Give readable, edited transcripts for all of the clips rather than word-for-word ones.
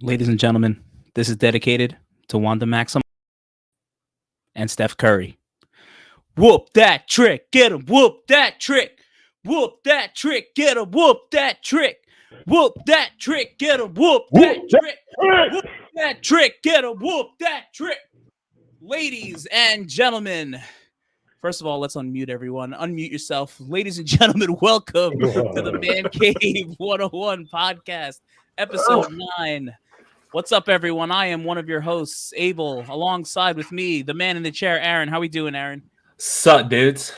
Ladies and gentlemen, this is dedicated to Wanda Maxim and Steph Curry. Whoop that trick, get him, whoop that trick. Whoop that trick, get him, whoop that trick. Whoop that trick, get him, whoop that trick. Whoop that trick, get him, whoop that trick. Ladies and gentlemen, first of all, let's unmute everyone. Unmute yourself. Ladies and gentlemen, welcome to the Mancave101 Podcast, episode 9. What's up, everyone? I am one of your hosts, Abel, alongside with me, the man in the chair, Aaron. How we doing, Aaron? Sup, dudes?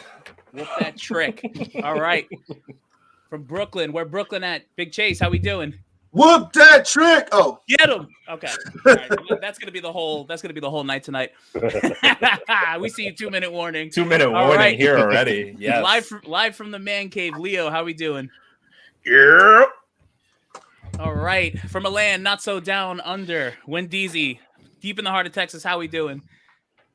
Whoop that trick. All right. From Brooklyn. Where Brooklyn at? Big Chase, how we doing? Whoop that trick. Oh, get him. Okay. All right. That's gonna be the whole night tonight. We see you 2-minute warning. 2-minute warning right. Here already. Yes. Live from the man cave. Leo, how we doing? Yeah. All right. From a land not so down under. Wendeezy, deep in the heart of Texas, how we doing?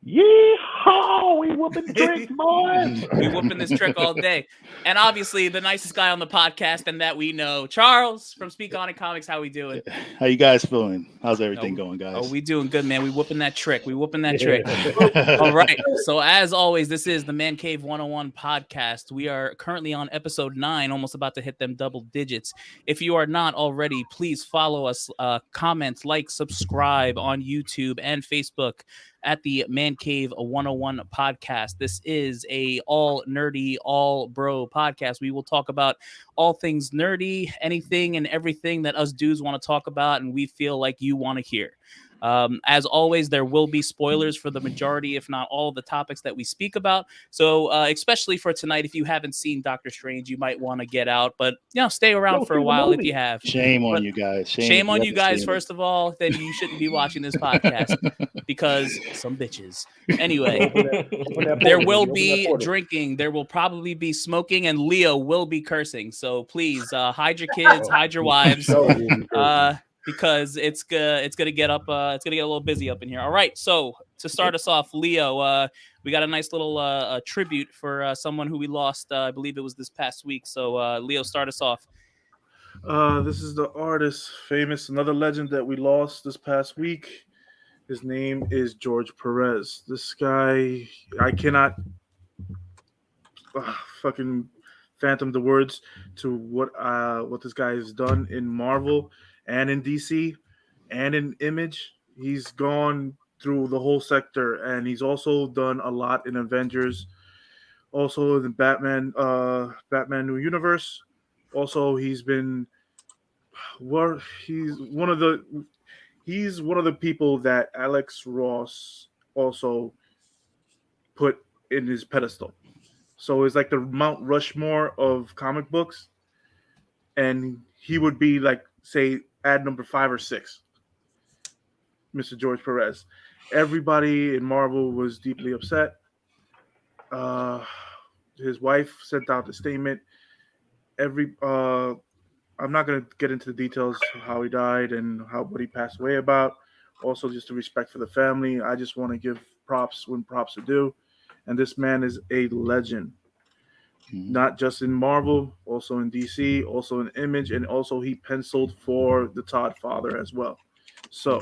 Yeehaw! We whooping tricks, boys. We whooping this trick all day. And obviously, the nicest guy on the podcast and that we know, Charles from Speak On It Comics. How we doing? How you guys feeling? How's everything going, guys? Oh, we doing good, man. We whooping that trick. All right. So as always, this is the Mancave101 Podcast. We are currently on episode 9, almost about to hit them double digits. If you are not already, please follow us, comment, like, subscribe on YouTube and Facebook at the Mancave101 Podcast. This is a all nerdy, all bro podcast. We will talk about all things nerdy, anything and everything that us dudes want to talk about and we feel like you want to hear. As always, there will be spoilers for the majority, if not all, the topics that we speak about. So, especially for tonight, if you haven't seen Doctor Strange, you might want to get out, but stay around for a while if you have. Shame on you guys. Shame on you guys. First of all, then you shouldn't be watching this podcast because some bitches. Anyway, there will be drinking. There will probably be smoking, and Leo will be cursing. So please hide your kids, hide your wives. Because it's gonna get a little busy up in here. All right, so to start us off, Leo, we got a nice little tribute for someone who we lost. I believe it was this past week. So Leo, start us off. This is the artist, famous, another legend that we lost this past week. His name is George Perez. This guy, I cannot fucking phantom the words to what this guy has done in Marvel and in DC and in Image. He's gone through the whole sector, and he's also done a lot in Avengers, also in the Batman New Universe. Also, he's one of the people that Alex Ross also put in his pedestal. So it's like the Mount Rushmore of comic books, and he would be like, say, at number 5 or 6, Mr. George Perez. Everybody in Marvel was deeply upset. His wife sent out a statement. I'm not going to get into the details of how he died and what he passed away about. Also, just to respect for the family, I just want to give props when props are due. And this man is a legend. Not just in Marvel, also in DC, also in Image, and also he penciled for the Todd Father as well. So,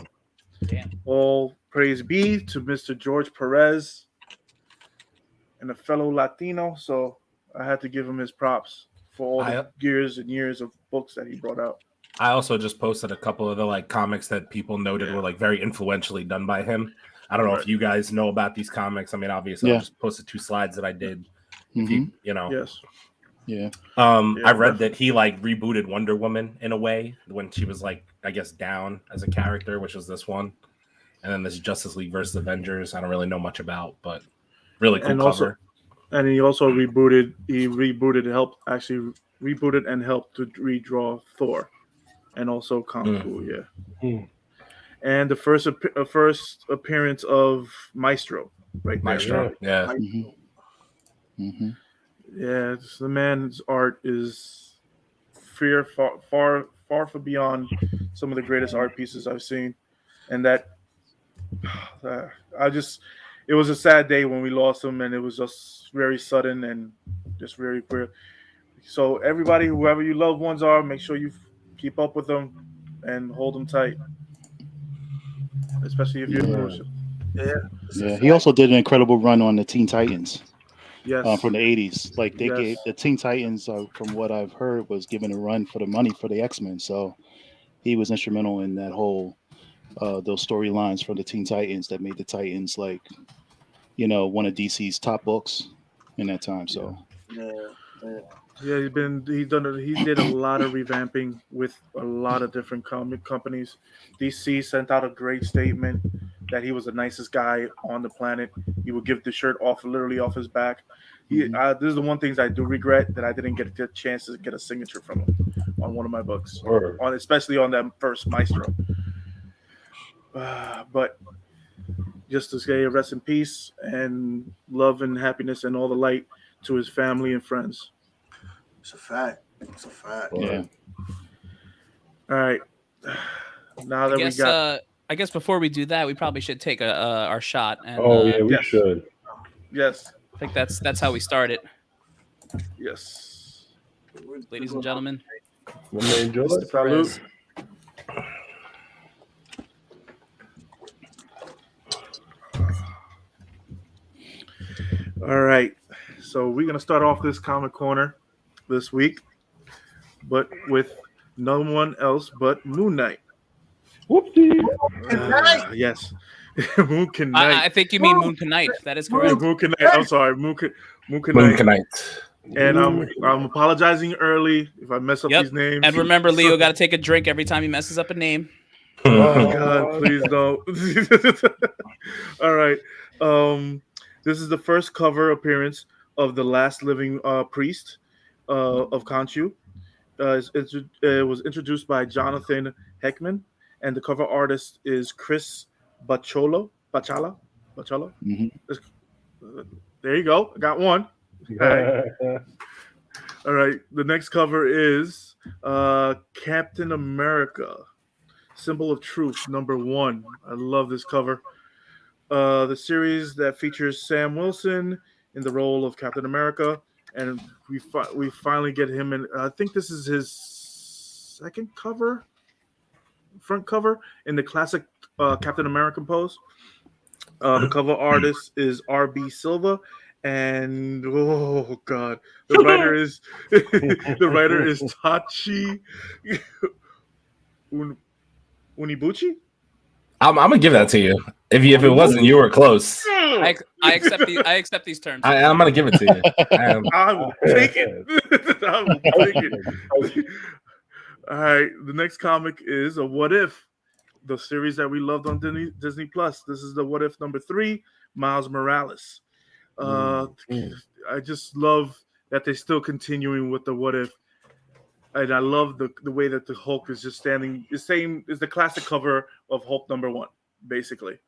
all praise be to Mr. George Perez and a fellow Latino. So, I had to give him his props for all the years and years of books that he brought out. I also just posted a couple of the comics that people noted were very influentially done by him. I don't know if you guys know about these comics. I mean, obviously, I just posted 2 slides that I did. Yes. Yeah. I read that he rebooted Wonder Woman in a way when she was I guess down as a character, which was this one. And then this Justice League versus Avengers. I don't really know much about, but really cool cover. And he also rebooted and helped to redraw Thor, and also Kung Fu. Yeah. And the first appearance of Maestro, right? Maestro. Yeah. Maestro. Yeah, the man's art is far beyond some of the greatest art pieces I've seen, and that it was a sad day when we lost him, and it was just very sudden and just very weird. So everybody, whoever your loved ones are, make sure you keep up with them and hold them tight. especially if you're Bruce. Yeah, he also did an incredible run on the Teen Titans Yes. from the 80s. Like they Yes. gave the Teen Titans, from what I've heard, was given a run for the money for the X-Men. So he was instrumental in that whole those storylines from the Teen Titans that made the Titans like one of DC's top books in that time. So Yeah, he did a lot of revamping with a lot of different comic companies. DC sent out a great statement that he was the nicest guy on the planet. He would give the shirt literally off his back. This is the one things I do regret, that I didn't get a chance to get a signature from him on one of my books, especially on that first Maestro. But just to say rest in peace and love and happiness and all the light to his family and friends. It's a fact. It's a fact. yeah. All right. Now that I guess before we do that, we probably should take our shot. And, we should. Yes. I think that's how we start it, Yes. ladies and gentlemen. My man George. Mr. Perez. All right. So we're gonna start off this comic corner this week, but with no one else but Moon Knight. Whoopsie. Yes. Moon Knight. I think you mean Moon Knight. That is correct. Moon Knight. I'm sorry, Moon Moon Knight. And I'm apologizing early if I mess up these names. And remember, Leo got to take a drink every time he messes up a name. Oh God, please don't. All right. This is the first cover appearance of the last living priest of Khonshu. It was introduced by Jonathan Heckman, and the cover artist is Chris Bachala. Mm-hmm. There you go. I got one. All right. The next cover is Captain America, Symbol of Truth, #1. I love this cover. The series that features Sam Wilson in the role of Captain America, and we finally get him in. I think this is his second front cover in the classic Captain American pose. The cover artist is R.B. Silva, and oh God, the writer is Tachi Unibuchi. I'm gonna give that to you. If it wasn't, you were close. I accept these terms. I'm gonna give it to you. I will take it. I will take it. All right. The next comic is a What If, the series that we loved on Disney Plus. This is the What If #3, Miles Morales. I just love that they're still continuing with the What If. And I love the way that the Hulk is just standing the same as the classic cover of Hulk #1, basically.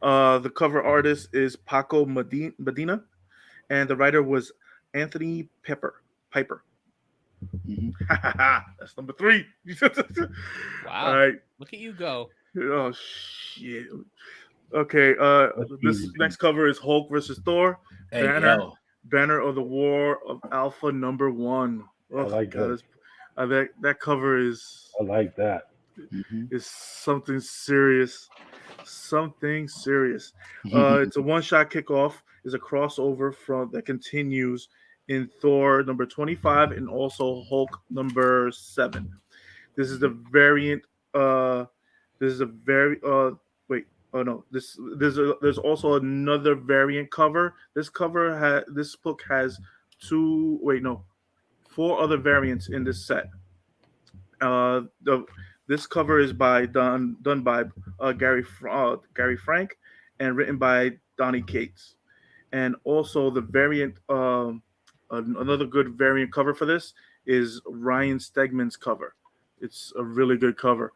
The cover artist is Paco Medina, and the writer was Anthony Piper. Mm-hmm. That's #3. Wow. All right. Look at you go. Oh shit. Okay. This next cover is Hulk versus Thor. Banner of the War of Alpha #1. Oh, I like that. That cover is. I like that. Is something serious. Something serious. It's a one-shot kickoff. Is a crossover that continues in Thor #25 and also Hulk #7. This is the variant. There's also another variant cover. This book has 4 other variants in this set. This cover is done by Gary Frank and written by Donny Cates. And also the variant, another good variant cover for this is Ryan Stegman's cover. It's a really good cover.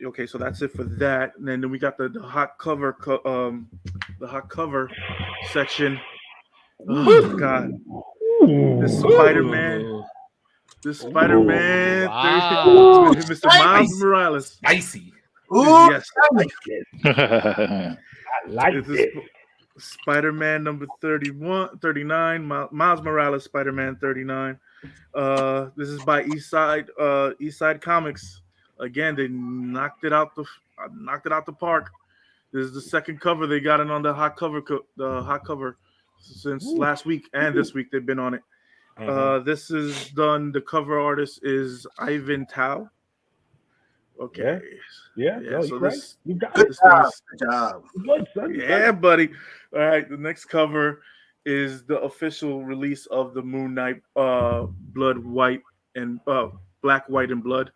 Okay, so that's it for that. And then we got the hot cover, the hot cover section. Oh God, this Spider-Man. Wow. Mr. Miles Morales. Spicy. Ooh, Yes. I like it. Spider-Man #39, Miles Morales, Spider-Man 39. This is by East Side Comics. again, they knocked it out the park. This is the second cover they got it on the hot cover since last week and this week they've been on it. This is done. The cover artist is Ivan Tao. Okay. Yeah. No, So right. this, You got Good it. job. Good, son. yeah, buddy. All right. The next cover is the official release of the Moon Knight Blood, White, and Black, White, and Blood.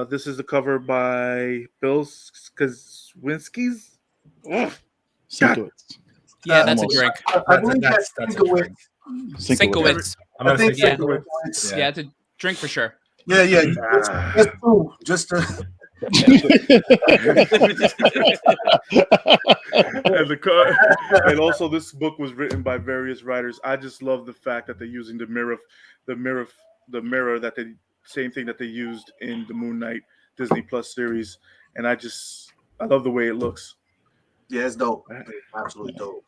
This is the cover by Bill Skazwinski's. Sinkowitz. Yeah, that's a almost. drink. I believe that's a Sinkowitz. drink. Sinkowitz. I'm I gonna think say Sinkowitz. Yeah, it's a drink for sure. Yeah. Just two. Just to, And also this book was written by various writers. I just love the fact that they're using the mirror that they same thing that they used in the Moon Knight Disney Plus series, and I love the way it looks. yeah, it's dope. Absolutely dope.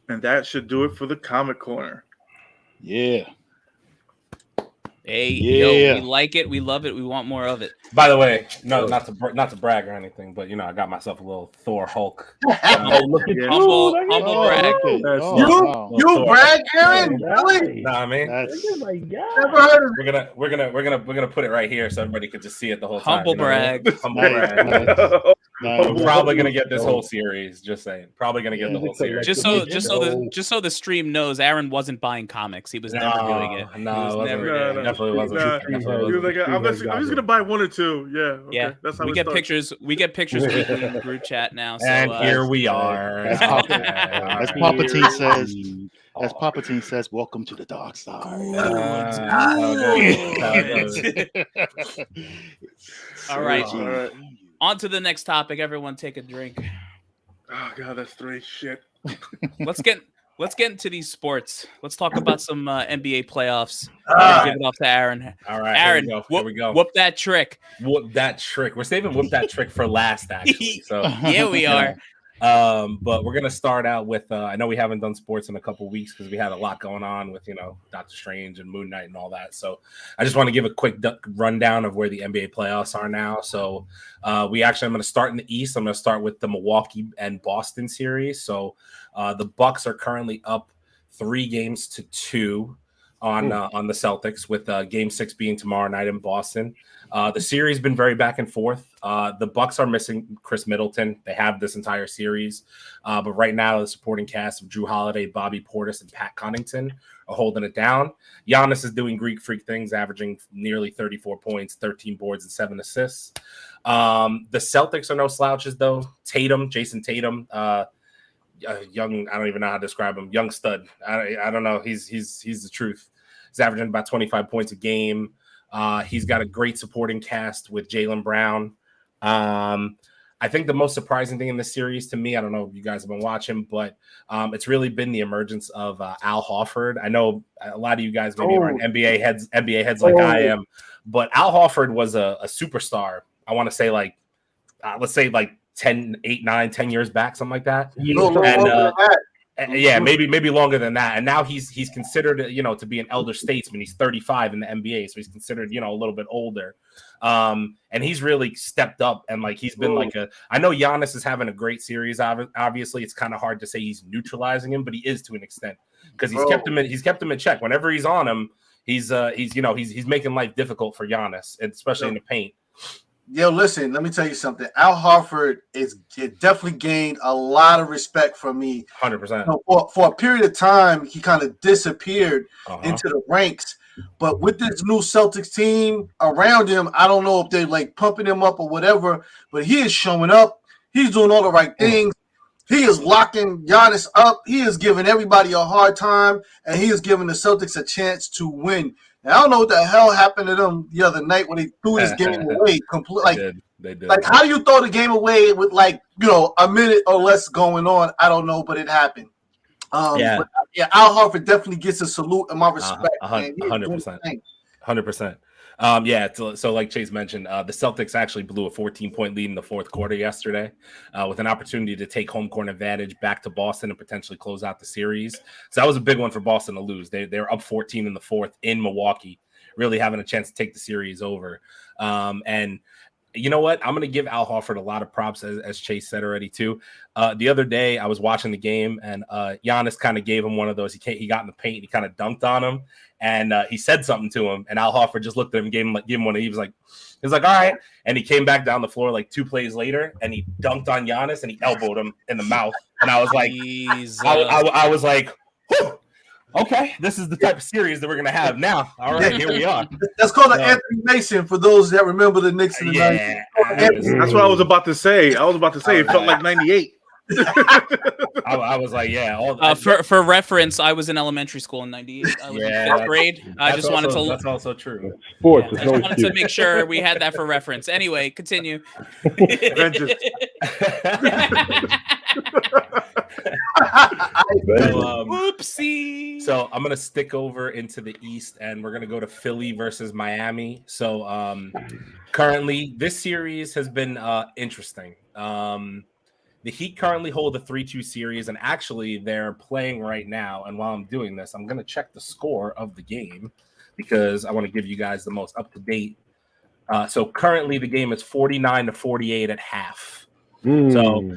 And that should do it for the Comic Corner. Yeah. Hey, Yeah. yo, we like it, we love it, we want more of it. By the way, no, not to brag or anything, but I got myself a little Thor Hulk. Look at Yeah. Humble Oh, brag. okay. That's- Oh, wow. You brag, Aaron? Really? Know what I mean? That's Oh my God. Never heard of We're gonna put it right here so everybody can just see it the whole time. Humble you know what I mean? brag. Humble Nice, brag. nice. We're Nice. probably gonna get this whole series. Just saying, probably gonna get the whole series. Just so the stream knows, Aaron wasn't buying comics. He was never doing it. No, He it was wasn't. never No, doing no. it. Definitely wasn't. Nah, Definitely He wasn't. was like, I'm just gonna buy one or two. Yeah. Okay. Yeah, That's how we it get starts. pictures. We get pictures weekly in the group chat now. So, And here we are. As Palpatine says, as Palpatine says, welcome to the dark side. All right. All right. On to the next topic. Everyone, take a drink. Oh God, that's straight shit. Let's get into these sports. Let's talk about some NBA playoffs. Ah. Give it off to Aaron. All right, Aaron, here we go. Whoop that trick. Whoop that trick. We're saving whoop that trick for last, actually. So Yeah, we are. but we're gonna start out with I know we haven't done sports in a couple weeks because we had a lot going on with Doctor Strange and Moon Knight and all that. So I just want to give a quick rundown of where the NBA playoffs are now. So I'm going to start in the East. I'm going to start with the Milwaukee and Boston series. So the Bucks are currently up 3-2 on the Celtics, with Game 6 being tomorrow night in Boston. The series been very back and forth. The Bucks are missing Chris Middleton. They have this entire series, but right now the supporting cast of Drew Holiday, Bobby Portis, and Pat Connaughton are holding it down. Giannis is doing Greek freak things, averaging nearly 34 points, 13 boards, and 7 assists. The Celtics are no slouches though. Jason Tatum, young, I don't even know how to describe him. Young stud. I don't know. He's the truth. He's averaging about 25 points a game. He's got a great supporting cast with Jaylen Brown. I think the most surprising thing in this series to me, I don't know if you guys have been watching, but it's really been the emergence of Al Horford. I know a lot of you guys maybe aren't NBA heads like I am, but Al Horford was a superstar. I want to say let's say 10 years back, something like that. Maybe longer than that. And now he's considered, to be an elder statesman. He's 35 in the NBA, so he's considered, a little bit older. And he's really stepped up, and he's been I know Giannis is having a great series. Obviously, it's kind of hard to say he's neutralizing him, but he is to an extent, because he's kept him in check. Whenever he's on him, he's making life difficult for Giannis, especially in the paint. Yo, listen, let me tell you something. Al Horford it definitely gained a lot of respect from me. 100%. For a period of time, he kind of disappeared into the ranks. But with this new Celtics team around him, I don't know if they're pumping him up or whatever, but he is showing up. He's doing all the right things. He is locking Giannis up. He is giving everybody a hard time, and he is giving the Celtics a chance to win. Now, I don't know what the hell happened to them the other night when they threw this game away. They did. How do you throw the game away with a minute or less going on? I don't know, but it happened. But, Al Horford definitely gets a salute and my respect. 100%. 100%. So like Chase mentioned, the Celtics actually blew a 14-point lead in the fourth quarter yesterday, with an opportunity to take home court advantage back to Boston and potentially close out the series. So that was a big one for Boston to lose. They were up 14 in the fourth in Milwaukee, really having a chance to take the series over. And you know what? I'm going to give Al Horford a lot of props, as Chase said already, too. The other day, I was watching the game, and Giannis kind of gave him one of those. He got in the paint, and he kind of dunked on him, and he said something to him, and Al Horford just looked at him, gave him one. He was like, all right. And he came back down the floor like 2 plays later, and he dunked on Giannis, and he elbowed him in the mouth. And I was like, I was like, whew. Okay, this is the type of series that we're gonna have now. All right, here we are. That's called an Anthony Mason for those that remember the Knicks in the 90s. That's what I was about to say. It felt like 98. I was like, yeah. For reference, I was in elementary school in '98. I was in 5th grade. That's also true. Sports. I just wanted to make sure we had that for reference. Anyway, continue. Oopsie. So I'm gonna stick over into the East, and we're gonna go to Philly versus Miami. So currently, this series has been interesting. The Heat currently hold a 3-2 series, and actually they're playing right now. And while I'm doing this, I'm gonna check the score of the game because I want to give you guys the most up to date. So currently, the game is 49-48 at half. So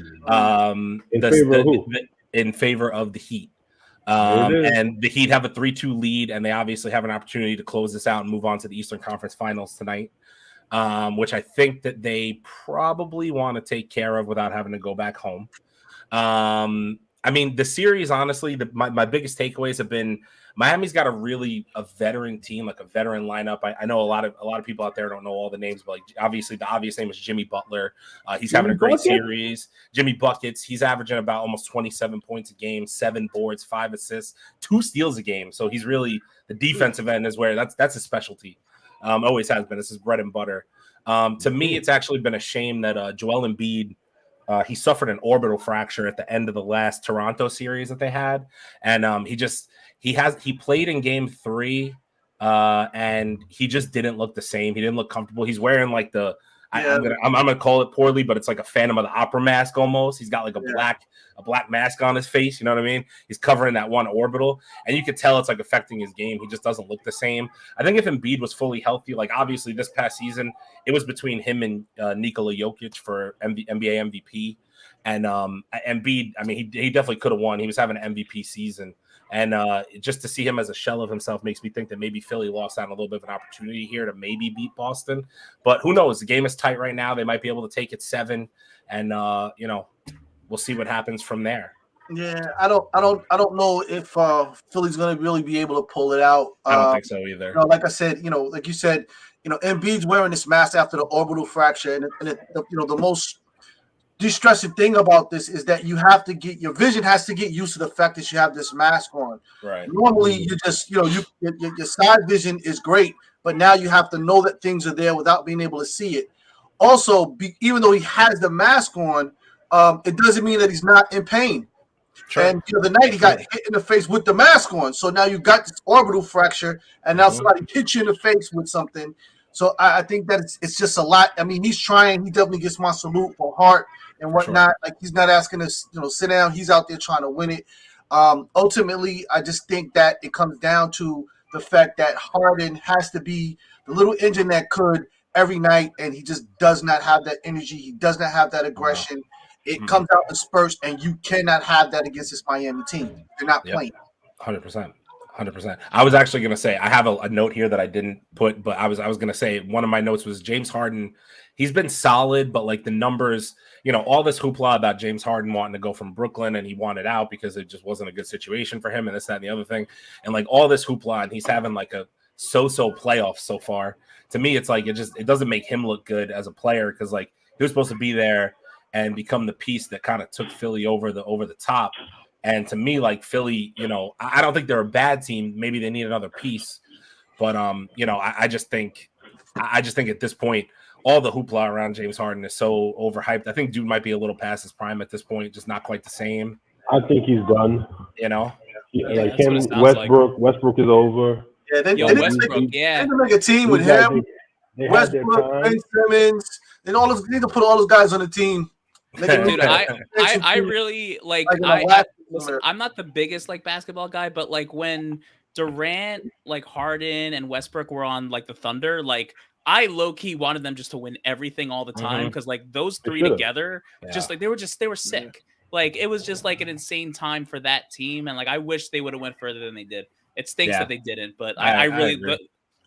in favor of the Heat. And the Heat have a 3-2 lead, and they obviously have an opportunity to close this out and move on to the Eastern Conference Finals tonight, which I think that they probably want to take care of without having to go back home. I mean, the series, honestly, my biggest takeaways have been Miami's got a veteran team, like a veteran lineup. I know a lot of people out there don't know all the names, but like obviously the obvious name is Jimmy Butler. He's having a great series. Jimmy Buckets. He's averaging about almost 27 points a game, 7 boards, 5 assists, 2 steals a game. So he's really the defensive end is where that's his specialty. Always has been. This is bread and butter. To me, it's actually been a shame that Joel Embiid. He suffered an orbital fracture at the end of the last Toronto series that they had, and he played in Game 3, and he just didn't look the same. He didn't look comfortable. He's wearing like I'm gonna call it poorly, but it's like a Phantom of the Opera mask almost. He's got like a black mask on his face. You know what I mean? He's covering that one orbital, and you could tell it's like affecting his game. He just doesn't look the same. I think if Embiid was fully healthy, like obviously this past season, it was between him and Nikola Jokic for NBA MVP, and Embiid. I mean, he definitely could have won. He was having an MVP season. And just to see him as a shell of himself makes me think that maybe Philly lost out on a little bit of an opportunity here to maybe beat Boston. But who knows? The game is tight right now. They might be able to take it 7, and we'll see what happens from there. Yeah, I don't know if Philly's going to really be able to pull it out. I don't think so either. Like I said, like you said, Embiid's wearing this mask after the orbital fracture, and the most distressing thing about this is that your vision has to get used to the fact that you have this mask on. Right. Normally, you just your side vision is great, but now you have to know that things are there without being able to see it. Also, even though he has the mask on, it doesn't mean that he's not in pain. Sure. And the night he got hit in the face with the mask on, so now you got this orbital fracture, and now somebody hit you in the face with something. So I think that it's just a lot. I mean, he's trying. He definitely gets my salute for heart and whatnot. Sure. Like he's not asking us, sit down. He's out there trying to win it. Ultimately, I just think that it comes down to the fact that Harden has to be the little engine that could every night, and he just does not have that energy. He does not have that aggression. It comes out in spurts, and you cannot have that against this Miami team. They're not playing. 100%. 100%. I was actually going to say, I have a note here that I didn't put, but I was going to say one of my notes was James Harden. He's been solid, but like the numbers, all this hoopla about James Harden wanting to go from Brooklyn and he wanted out because it just wasn't a good situation for him and this, that, and the other thing. And like all this hoopla, and he's having like a so-so playoff so far. To me, it's like, it doesn't make him look good as a player because like he was supposed to be there and become the piece that kind of took Philly over the top. And to me, like Philly, I don't think they're a bad team. Maybe they need another piece, but I just think at this point, all the hoopla around James Harden is so overhyped. I think dude might be a little past his prime at this point, just not quite the same. I think he's done. Like him, Westbrook is over. Yeah, they Westbrook. They make a team with him, Westbrook, Ben Simmons, and all those. They need to put all those guys on the team. Dude, I really like. Listen, I'm not the biggest like basketball guy, but like when Durant, like Harden and Westbrook were on like the Thunder, like I low key wanted them just to win everything all the time because like those three together, just like they were sick. Yeah. Like it was just like an insane time for that team, and like I wish they would have went further than they did. It stinks that they didn't, but I really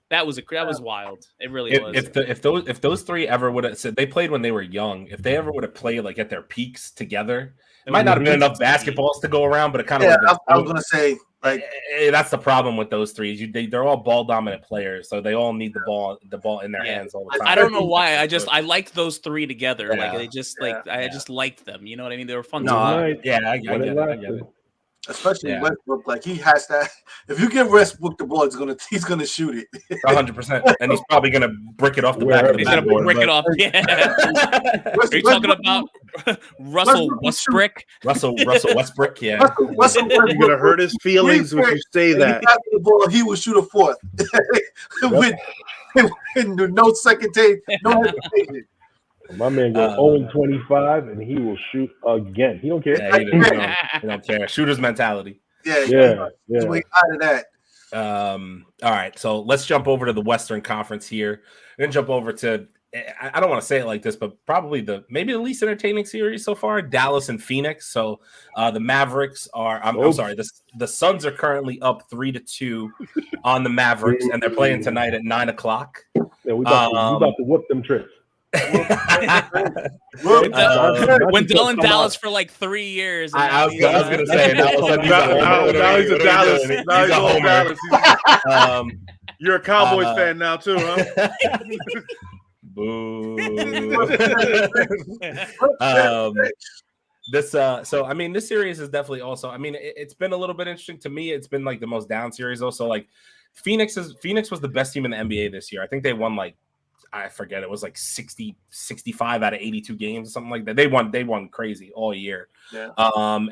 that was wild. It really was. If those three ever would have said they played when they were young, if they ever would have played like at their peaks together, it might not have been enough basketballs to go around, but it kind of I was gonna say. Like that's the problem with those three. They're all ball dominant players, so they all need the ball in their hands all the time. I don't know why. I liked those three together. Yeah. Like they just I just liked them. You know what I mean? They were fun. I get it. Especially Westbrook, like he has that. If you give Westbrook the ball, he's gonna shoot it 100%, and he's probably gonna brick it off the back of the backboard. Brick it off. Yeah. Are you talking about Russell Westbrook? Russell Westbrook. Yeah. You're gonna hurt his feelings when you say that. He got the ball, he will shoot a fourth with no second take, no hesitation. My man goes 0-25, and he will shoot again. He don't care. Yeah, he don't care. Shooter's mentality. Yeah. Way out of that. All right, so let's jump over to the Western Conference here. We're gonna jump over to. I don't want to say it like this, but probably maybe the least entertaining series so far, Dallas and Phoenix. So the Mavericks are. I'm sorry. The Suns are currently up 3-2 on the Mavericks, and they're playing tonight at 9:00. Yeah, we about to whoop them tricks. Wendell in Dallas for like 3 years. I was gonna say now he's a Dallas. Now he's a Dallas. You're a Cowboys fan now too, huh? Boo. So I mean, this series is definitely also. I mean, it's been a little bit interesting to me. It's been like the most down series also. Like Phoenix was the best team in the NBA this year. I think they won like. I forget, it was like 65 out of 82 games or something like that. They won crazy all year. Yeah.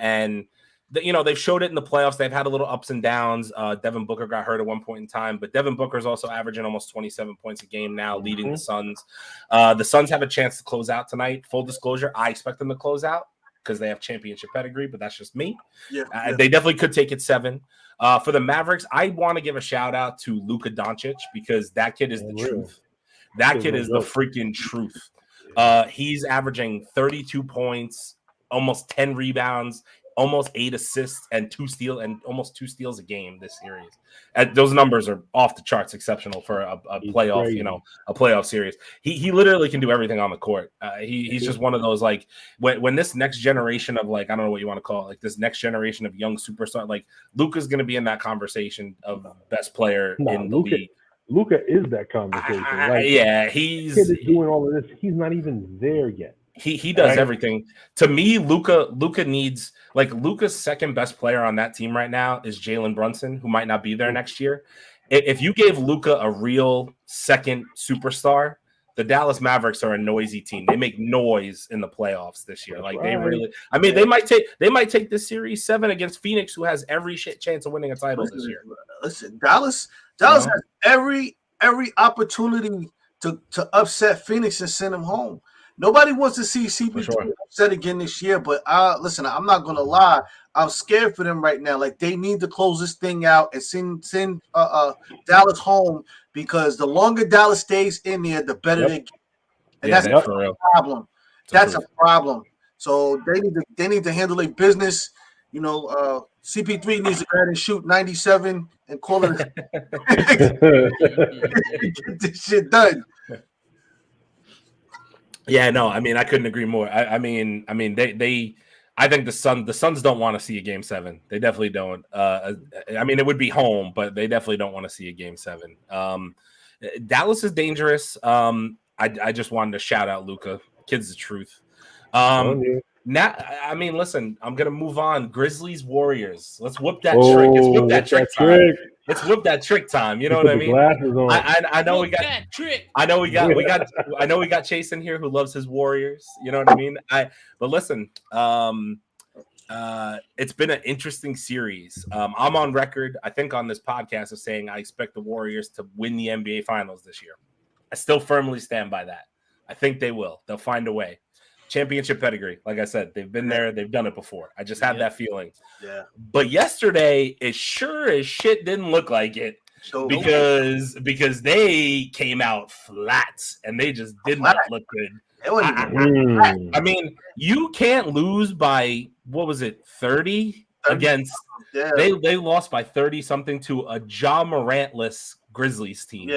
And they've showed it in the playoffs. They've had a little ups and downs. Devin Booker got hurt at one point in time, but Devin Booker is also averaging almost 27 points a game now, leading the Suns. The Suns have a chance to close out tonight. Full disclosure, I expect them to close out because they have championship pedigree, but that's just me. They definitely could take it 7. For the Mavericks, I want to give a shout out to Luka Doncic because that kid is the truth. That kid is the freaking truth. He's averaging 32 points, almost 10 rebounds, almost 8 assists, and almost 2 steals a game this series. Those numbers are off the charts, exceptional for a playoff, a playoff series. He literally can do everything on the court. He's just one of those like when this next generation of like I don't know what you want to call it, like this next generation of young superstar, like Luka's going to be in that conversation of best player in the league. Luka is that conversation. He's doing all of this. He's not even there yet. He does everything. To me, Luka needs like Luka's second best player on that team right now is Jalen Brunson, who might not be there next year. If you gave Luka a real second superstar, the Dallas Mavericks are a noisy team. They make noise in the playoffs this year. Like they really. I mean, they might take this series 7 against Phoenix, who has every chance of winning a title this year. Listen, Dallas has every opportunity to upset Phoenix and send them home. Nobody wants to see CP3 upset again this year, but listen, I'm not gonna lie. I'm scared for them right now. Like they need to close this thing out and send Dallas home because the longer Dallas stays in there, the better they get. And that's a problem. That's a problem. So they need to handle their business. CP3 needs to go ahead and shoot 97 and call it. Get this shit done. Yeah, no, I mean, I couldn't agree more. I think the Suns don't want to see a game 7. They definitely don't. I mean, it would be home, but they definitely don't want to see a game 7. Dallas is dangerous. I just wanted to shout out Luka. Kid's the truth. Now, I mean, listen, I'm gonna move on. Grizzlies, Warriors. Let's whoop that trick. Let's whoop that trick time. Let's whoop that trick time. You know what I mean? I know we got that trick. I know we got Chase in here who loves his Warriors. You know what I mean? But listen, it's been an interesting series. I'm on record, I think, on this podcast of saying I expect the Warriors to win the NBA Finals this year. I still firmly stand by that. I think they will. They'll find a way. championship pedigree. Like I said, they've been there. They've done it before. I just had that feeling. Yeah. But yesterday, it sure as shit didn't look like it. Because they came out flat and they just did not look good. I mean, you can't lose by what was it, 30 against? Yeah. They lost by 30 something to a Ja Morant-less Grizzlies team.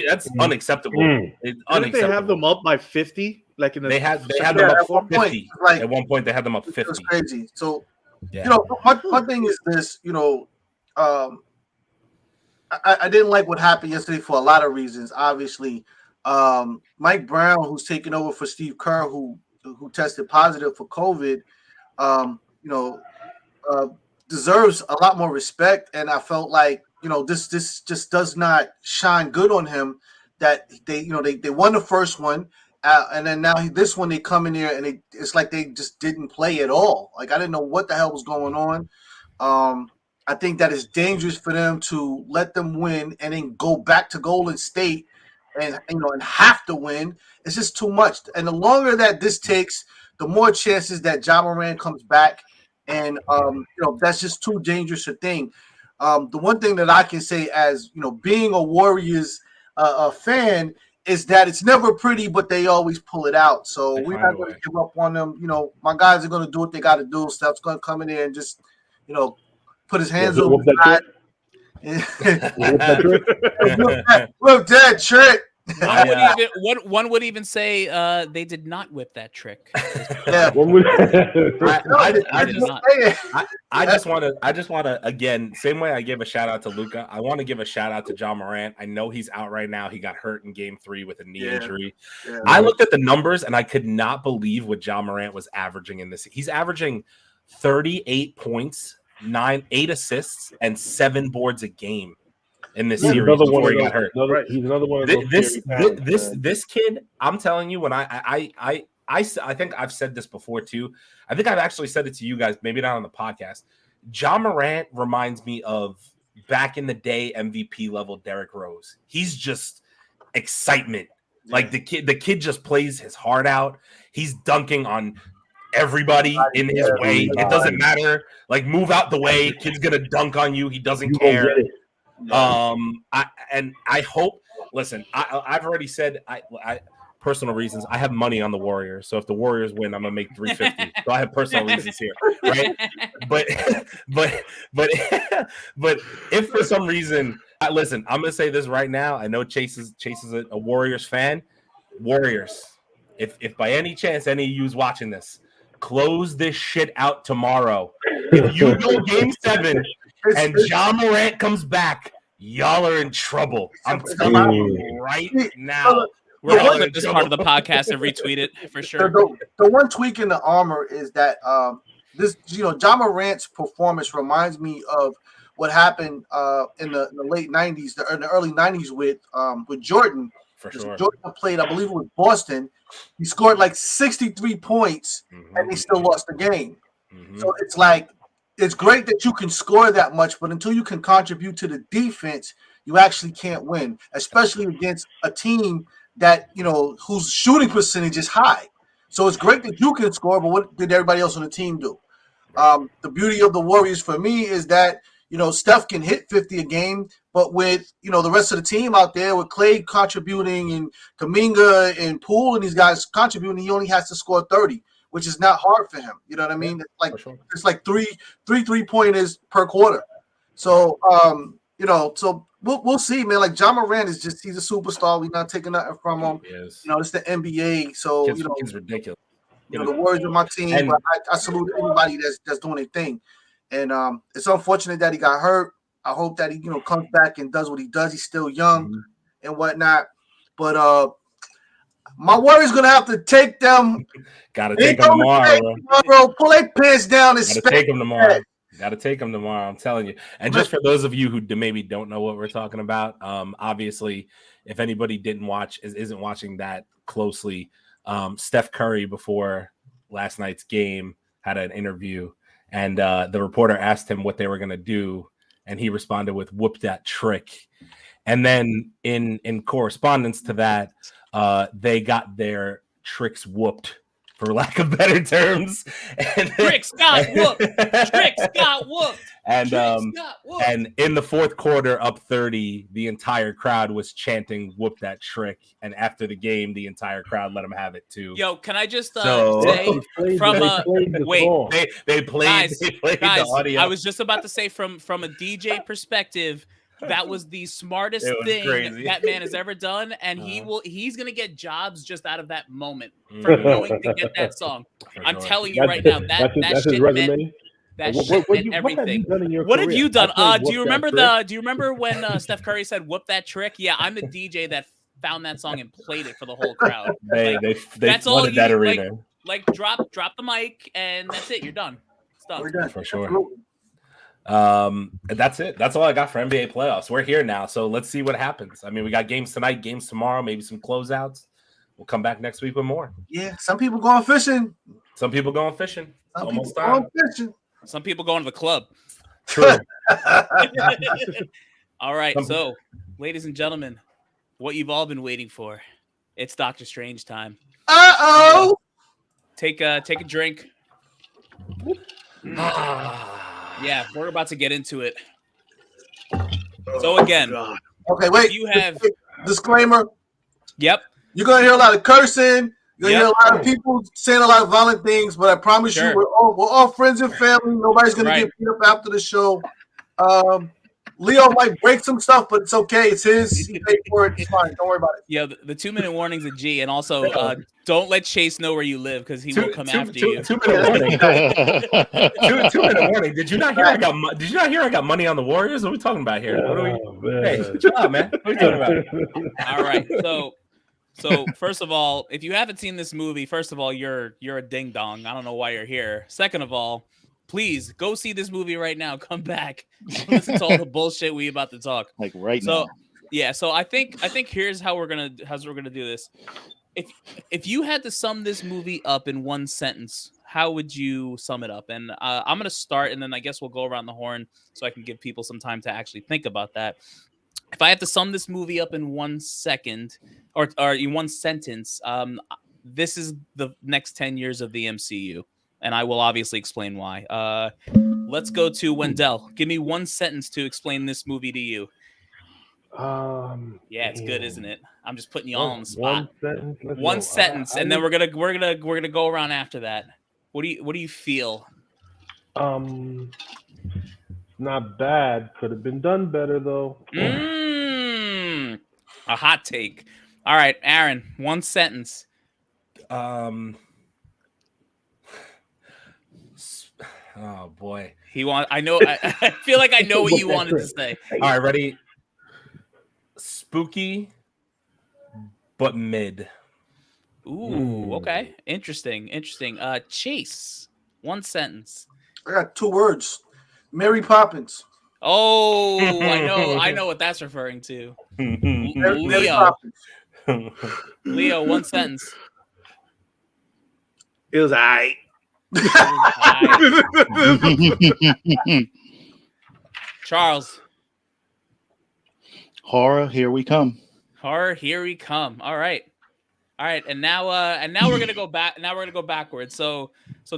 That's unacceptable. It's unacceptable. Didn't they have them up by 50? Like in they had them up 50. Like, at one point, they had them up 50. It was crazy. So my thing is this. I didn't like what happened yesterday for a lot of reasons. Obviously, Mike Brown, who's taking over for Steve Kerr, who tested positive for COVID, deserves a lot more respect. And I felt like this just does not shine good on him. That they won the first one, and then now this one they come in here and it's like they just didn't play at all. Like I didn't know what the hell was going on. I think that it's dangerous for them to let them win and then go back to Golden State and have to win. It's just too much. And the longer that this takes, the more chances that Ja Morant comes back. And that's just too dangerous a thing. The one thing that I can say as being a Warriors fan is that it's never pretty, but they always pull it out. So we're not going to give up on them. My guys are going to do what they got to do. Steph's going to come in there and just put his hands over the side. Whip that trick. One would even say they did not whip that trick. Yeah. I just want to again, same way I gave a shout out to Luka, I want to give a shout out to Ja Morant. I know he's out right now. He got hurt in Game 3 with a knee injury. Yeah. I looked at the numbers and I could not believe what Ja Morant was averaging in this. He's averaging 38 points. 8 assists and 7 boards a game in this series before he got hurt. He's another one of those. This kid, I'm telling you, when I think I've said this before too. I think I've actually said it to you guys, maybe not on the podcast. Ja Morant reminds me of back in the day MVP level Derrick Rose. He's just excitement. Like the kid just plays his heart out. He's dunking on everybody in his way. It doesn't matter. Like, move out the way. Kid's gonna dunk on you. He doesn't care. I hope. Listen, I've already said I personal reasons. I have money on the Warriors, so if the Warriors win, I'm gonna make $350. So I have personal reasons here, right? But if for some reason, listen, I'm gonna say this right now. I know Chase is a Warriors fan. Warriors, if by any chance any of you's watching this, close this shit out tomorrow. If you go Game 7 and Ja Morant comes back, y'all are in trouble. I'm telling you right now. We're going to clip this part of the podcast and retweet it for sure. The one tweak in the armor is that Ja Morant's performance reminds me of what happened in the late 90s, in the early 90s with Jordan. For sure. Jordan played, I believe it was Boston. He scored like 63 points, and they still lost the game. So it's like, it's great that you can score that much, but until you can contribute to the defense, you actually can't win, especially against a team that, whose shooting percentage is high. So it's great that you can score, but what did everybody else on the team do? The beauty of the Warriors for me is that, Steph can hit 50 a game, but with, the rest of the team out there, with Clay contributing and Kuminga and Poole and these guys contributing, he only has to score 30, which is not hard for him. You know what I mean? It's like three 3-pointers per quarter. So, so we'll see, man. Like, Ja Morant he's a superstar. We're not taking nothing from him. It's the NBA. So, it's ridiculous. The Warriors are my team, but I salute anybody that's doing their thing. And it's unfortunate that he got hurt. I hope that he, comes back and does what he does. He's still young and whatnot. But my Warriors gonna have to take them. Gotta take them tomorrow, Pull their pants down and gotta take them tomorrow. Got to take them tomorrow. I'm telling you. And just for those of you who maybe don't know what we're talking about, obviously, if anybody isn't watching that closely, Steph Curry before last night's game had an interview, and the reporter asked him what they were going to do, and he responded with "whoop that trick." And then in correspondence to that, they got their tricks whooped for lack of better terms. And Tricks got whooped. Tricks got whooped. And and in the fourth quarter, up 30, the entire crowd was chanting "Whoop that trick!" And after the game, the entire crowd let him have it too. Yo, can I just say from they played the audio. I was just about to say from a DJ perspective, that was the smartest thing that man has ever done, and he's gonna get jobs just out of that moment for knowing to get that song. I'm telling you right now, that shit meant. That shit meant everything. What have you done? Do you remember when Steph Curry said "whoop that trick"? Yeah, I'm the DJ that found that song and played it for the whole crowd. They that's all you that arena. Like drop the mic and that's it. You're done. It's done. We're done for sure. That's it. That's all I got for NBA playoffs. We're here now, so let's see what happens. I mean, we got games tonight, games tomorrow, maybe some closeouts. We'll come back next week with more. Yeah, some people going fishing. Some people going fishing. Almost time. Some people going to the club. True. All right, so ladies and gentlemen, what you've all been waiting for. It's Doctor Strange time. Uh-oh. Take a drink. Yeah, we're about to get into it. So again, okay, wait. You have disclaimer. Yep. You're gonna hear a lot of cursing. You're gonna hear a lot of people saying a lot of violent things, but I promise you, we're all friends and family. Nobody's gonna get beat up after the show. Leo might break some stuff, but it's okay. It's his. He paid for it. It's fine. Don't worry about it. Yeah, the 2-minute warning's a G, and also don't let Chase know where you live because he will come after you. 2-minute warning. 2-minute warning. Did you not hear I got money on the Warriors? What are we talking about here? Hey, chill out, man. What are we talking about? All right, so first of all, if you haven't seen this movie, first of all, you're a ding dong. I don't know why you're here. Second of all, please go see this movie right now. Come back, listen to all the bullshit we about to talk. Like right now. Yeah. So I think here's how we're gonna do this. If you had to sum this movie up in one sentence, how would you sum it up? And I'm gonna start, and then I guess we'll go around the horn so I can give people some time to actually think about that. If I have to sum this movie up in 1 second or in one sentence, this is the next 10 years of the MCU. And I will obviously explain why. Let's go to Wendell. Give me one sentence to explain this movie to you. Yeah, it's good, isn't it? I'm just putting you all on the spot. One sentence, and then we're gonna go around after that. What do you feel? Not bad. Could have been done better though. A hot take. All right, Aaron. One sentence. Oh boy. I know. I feel like I know what you wanted to say. All right, ready? Spooky, but mid. Ooh, okay. Interesting. Chase. One sentence. I got 2 words. Mary Poppins. Oh, I know what that's referring to. Leo, one sentence. It was aight. Charles. Horror, here we come. All right. And now we're gonna go back. Now we're gonna go backwards. So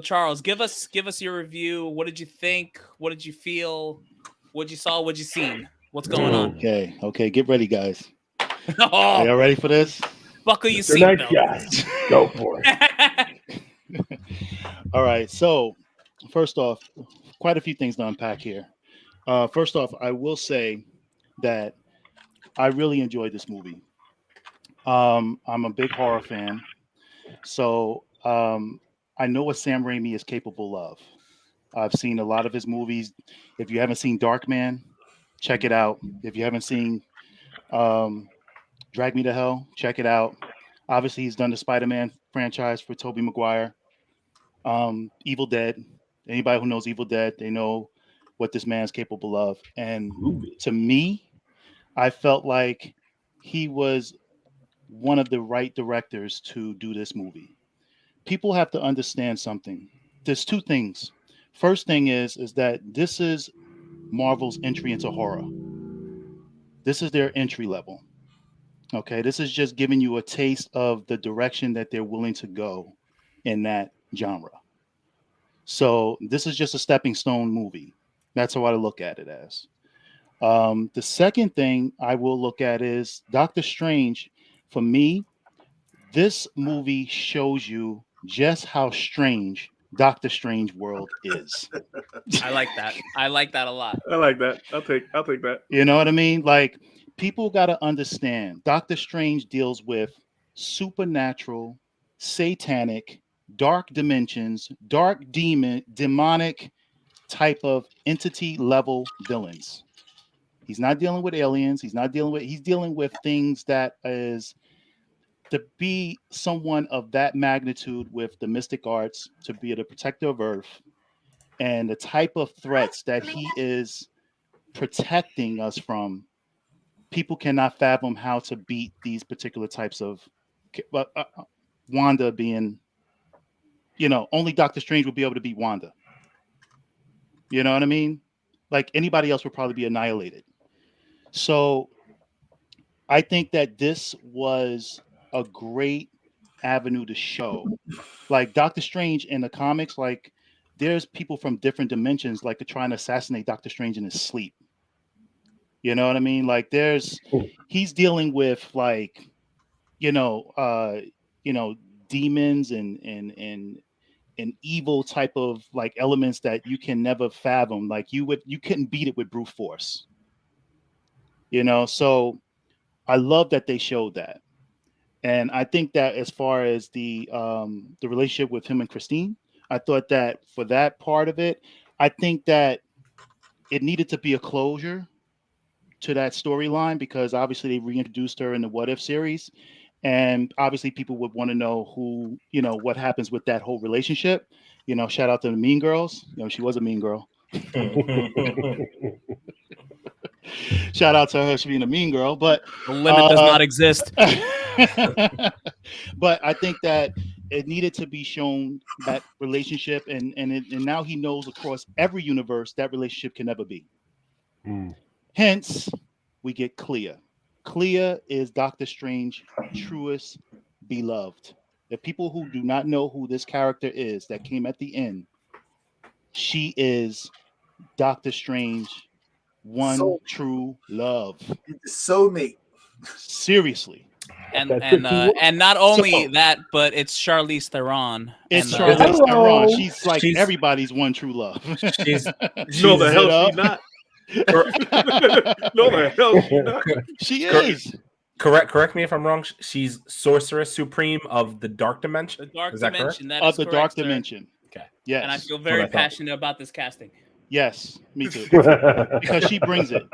Charles, give us your review. What did you think? What did you feel? What you saw? What you seen? What's going on? Okay. Get ready, guys. Are y'all ready for this? Buckle your seatbelt. Nice, go for it. All right. So, first off, quite a few things to unpack here. First off, I will say that I really enjoyed this movie. I'm a big horror fan, so I know what Sam Raimi is capable of. I've seen a lot of his movies. If you haven't seen Darkman, check it out. If you haven't seen Drag Me to Hell, check it out. Obviously, he's done the Spider-Man franchise for Tobey Maguire. Evil Dead. Anybody who knows Evil Dead, they know what this man's capable of. And to me, I felt like he was one of the right directors to do this movie. People have to understand something. There's 2 things. First thing is that this is Marvel's entry into horror. This is their entry level. Okay, this is just giving you a taste of the direction that they're willing to go in that genre. So this is just a stepping stone movie. That's how I look at it as. The second thing I will look at is Doctor Strange. For me, this movie shows you just how strange Doctor Strange world is. I like that. I like that a lot. I like that. I'll take that. You know what I mean? Like, people got to understand Doctor Strange deals with supernatural, satanic, dark dimensions, demonic type of entity level villains. He's not dealing with aliens. He's dealing with things that is to be someone of that magnitude with the mystic arts, to be the protector of Earth, and the type of threats that he is protecting us from. People cannot fathom how to beat these particular types of Wanda being, only Doctor Strange will be able to beat Wanda. You know what I mean? Like, anybody else would probably be annihilated. So I think that this was a great avenue to show, like, Doctor Strange in the comics, like, there's people from different dimensions like to try and assassinate Doctor Strange in his sleep. You know what I mean? Like, he's dealing with, like, demons and evil type of, like, elements that you can never fathom. Like, you couldn't beat it with brute force. So I love that they showed that. And I think that as far as the relationship with him and Christine, I thought that for that part of it, I think that it needed to be a closure to that storyline, because obviously they reintroduced her in the What If series. And obviously people would want to know what happens with that whole relationship. Shout out to the Mean Girls. She was a mean girl. Shout out to her for being a mean girl, but the limit does not exist. But I think that it needed to be shown, that relationship, and now he knows across every universe that relationship can never be. Hence, we get Clea. Clea is Doctor Strange's truest beloved. The people who do not know who this character is that came at the end, she is Doctor Strange. True love. Soulmate. Seriously. And not only that, but it's Charlize Theron. It's Charlize Theron. She's like everybody's one true love. She's no, the hell she's not. No, the hell she's not. She is. Correct me if I'm wrong. She's Sorceress Supreme of the Dark Dimension. The Dark is that Dimension. Correct? That of the correct, Dark sir. Dimension. Okay. Yes. And I feel very passionate about this casting. Yes, me too. Because she brings it.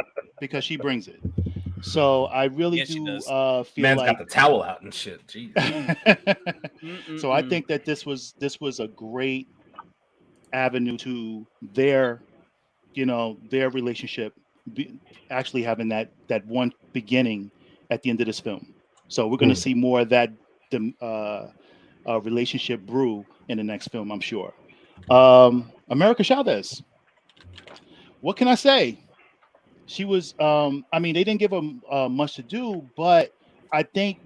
So I really do feel Man's like got the towel out and shit. Jeez. So I think that this was a great avenue to their relationship actually having that one beginning at the end of this film. So we're going to see more of that relationship brew in the next film, I'm sure. America Chavez. What can I say? She was, they didn't give her much to do, but I think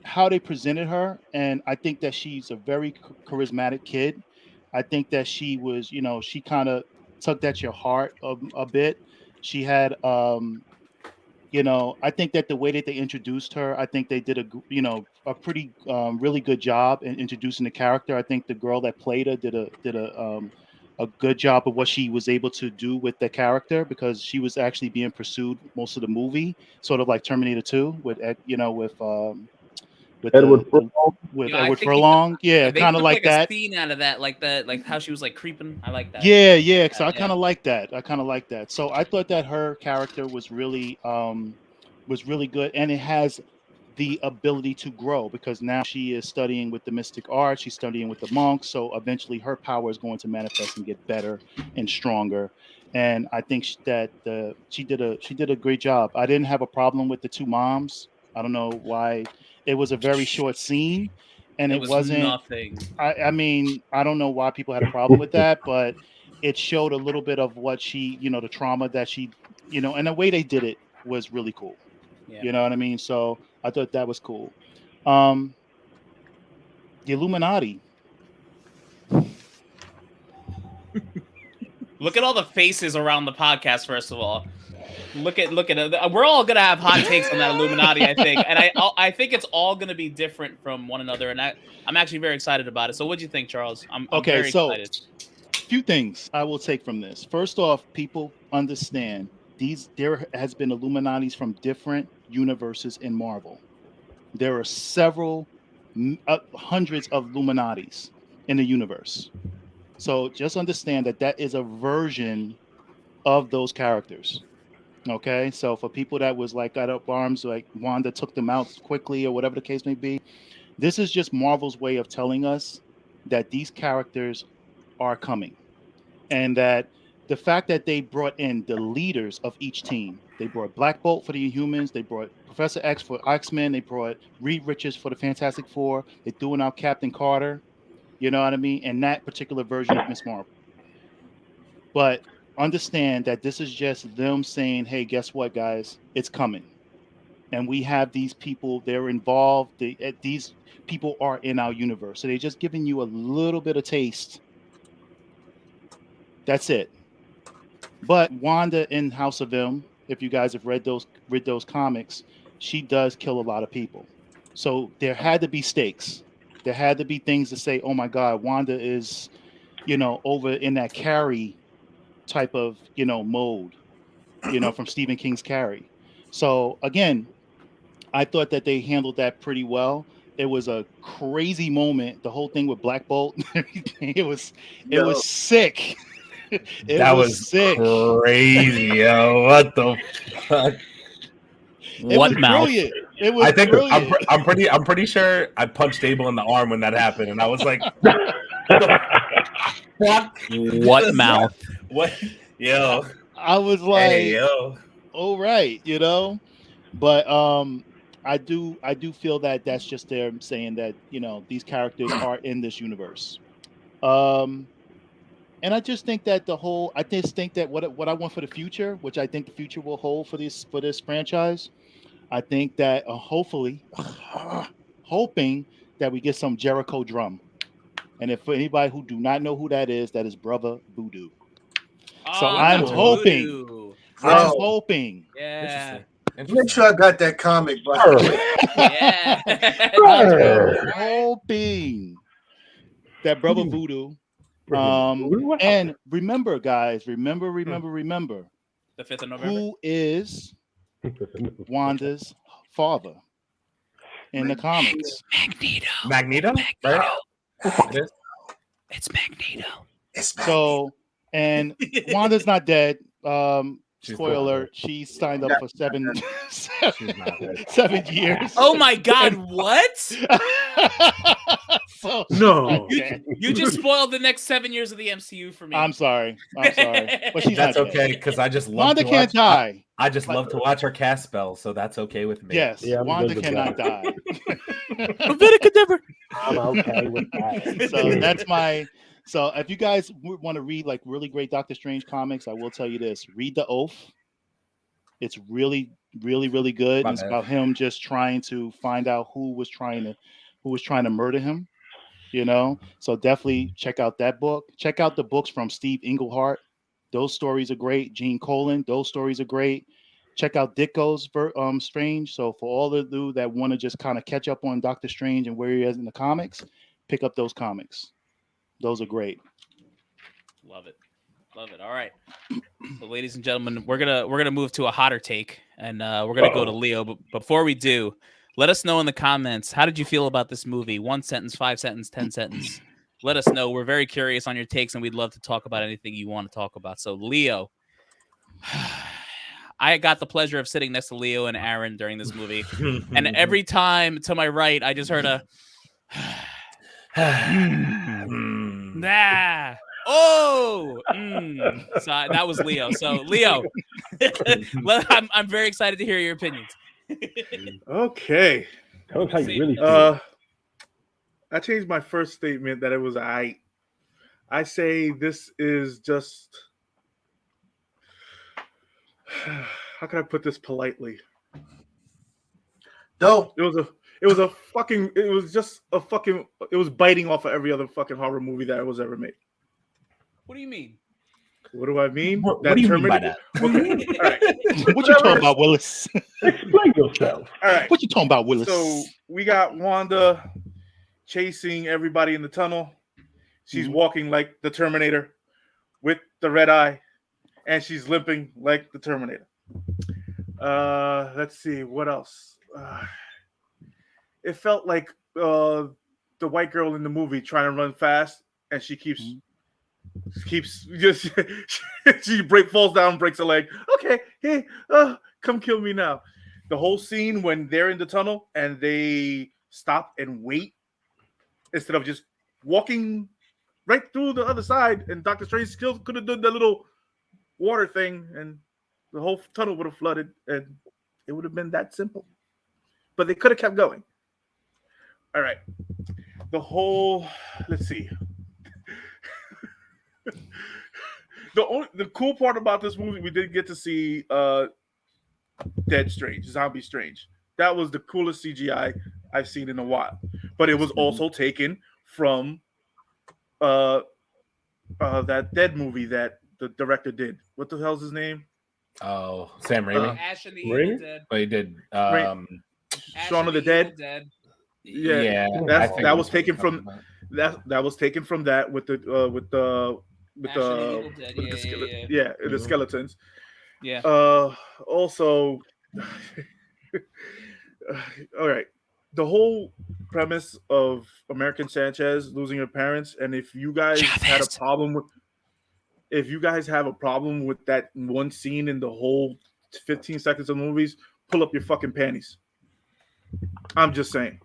how they presented her, and I think that she's a very charismatic kid. I think that she was, she kind of tugged at your heart a bit. She had, I think that the way that they introduced her, I think they did a pretty really good job in introducing the character. I think the girl that played her did a good job of what she was able to do with the character, because she was actually being pursued most of the movie, sort of like Terminator 2 with Edward Furlong. Yeah, kind of like that. A scene out of that, like how she was like creeping. I like that. Yeah. So I kind of like that. So I thought that her character was really good, and it has the ability to grow, because now she is studying with the mystic arts. She's studying with the monks. So eventually her power is going to manifest and get better and stronger. And I think that she did a great job. I didn't have a problem with the two moms. I don't know why. It was a very short scene, and it wasn't nothing. I mean, I don't know why people had a problem with that, but it showed a little bit of what she, the trauma that she, and the way they did it was really cool. Yeah. You know what I mean? So I thought that was cool. The Illuminati. Look at all the faces around the podcast. First of all, look at it. We're all gonna have hot takes on that Illuminati, I think, and I think it's all gonna be different from one another, and I'm actually very excited about it. So, what do you think, Charles? I'm very excited. Few things I will take from this. First off, people understand there has been Illuminatis from different universes in Marvel. There are several hundreds of Illuminatis in the universe. So just understand that is a version of those characters. Okay, so for people that was like got up arms, like Wanda took them out quickly or whatever the case may be, this is just Marvel's way of telling us that these characters are coming, and that the fact that they brought in the leaders of each team, they brought Black Bolt for the Inhumans, they brought Professor X for X-Men, they brought Reed Richards for the Fantastic Four, they threw in out Captain Carter, you know what I mean, and that particular version of Miss Marvel. But understand that this is just them saying, hey, guess what, guys, it's coming. And we have these people, they're involved, these people are in our universe. So they're just giving you a little bit of taste. That's it. But Wanda in House of M, if you guys have read those comics, she does kill a lot of people. So there had to be stakes. There had to be things to say, oh my God, Wanda is, over in that Carrie type of, mode, from Stephen King's Carrie. So again, I thought that they handled that pretty well. It was a crazy moment. The whole thing with Black Bolt, it was sick. That was sick. Crazy, yo. What the fuck? What mouth? Brilliant. It was brilliant. I'm pretty sure I punched Abel in the arm when that happened, and I was like, "What the fuck? What mouth? What? Yo." I was like, hey, yo. All right, but I do feel that that's just them saying that these characters are in this universe. And I just think that what I want for the future, which I think the future will hold for this franchise, I think that hoping that we get some Jericho drum. And if for anybody who do not know who that is Brother Voodoo. So I'm hoping. I'm hoping. Yeah. Make sure I got that comic, bro. Yeah. Hoping that Brother Voodoo. And remember, guys, remember the 5th of November. Who is Wanda's father in the comics? Magneto. Right? It's Magneto. So, and Wanda's not dead. Spoiler alert, she signed up for 7 years. Oh my God, what? So, no. You just spoiled the next 7 years of the MCU for me. I'm sorry. But that's okay, because I just love Wanda can't die. I just love to watch her cast spells, so that's okay with me. Yes, yeah, Wanda cannot die. I'm okay with that. So that's my... So if you guys want to read like really great Doctor Strange comics, I will tell you this: read The Oath. It's really, really, really good. It's about him just trying to find out who was trying to murder him. So definitely check out that book. Check out the books from Steve Englehart. Those stories are great. Gene Colan. Those stories are great. Check out Ditko's Strange. So for all of you that want to just kind of catch up on Doctor Strange and where he is in the comics, pick up those comics. Those are great. Love it. All right. So, ladies and gentlemen, we're gonna move to a hotter take, and we're gonna go to Leo. But before we do, let us know in the comments, how did you feel about this movie? 1 sentence, 5 sentence, 10 sentence. Let us know. We're very curious on your takes, and we'd love to talk about anything you want to talk about. So, Leo, I got the pleasure of sitting next to Leo and Aaron during this movie, and every time to my right, I just heard a. Nah. Oh, so that was Leo. So Leo, I'm very excited to hear your opinions. Okay. Tell us how you really feel. I changed my first statement that it was I say this is just. How can I put this politely? Dope. It It was biting off of every other fucking horror movie that was ever made. What do you mean? What do I mean? What do you mean by that? Okay. All right. What you talking about, Willis? Explain yourself. All right. What you talking about, Willis? So we got Wanda chasing everybody in the tunnel. She's walking like the Terminator with the red eye, and she's limping like the Terminator. Let's see what else. It felt like the white girl in the movie trying to run fast, and she keeps just falls down, breaks a leg. Okay, hey, come kill me now. The whole scene when they're in the tunnel and they stop and wait instead of just walking right through the other side, and Doctor Strange still could have done the little water thing, and the whole tunnel would have flooded, and it would have been that simple. But they could have kept going. All right. Let's see. The cool part about this movie, we did get to see Dead Strange, Zombie Strange. That was the coolest CGI I've seen in a while. But it was also taken from that Dead movie that the director did. What the hell's his name? Oh, Sam Raimi. Ash and the Evil Dead. But he did Shaun of the Dead. Yeah, that was taken from that was taken from that with the skeletons. Yeah. Also, all right. The whole premise of American Sanchez losing her parents, and if you guys have a problem with that one scene in the whole 15 seconds of movies, pull up your fucking panties. I'm just saying.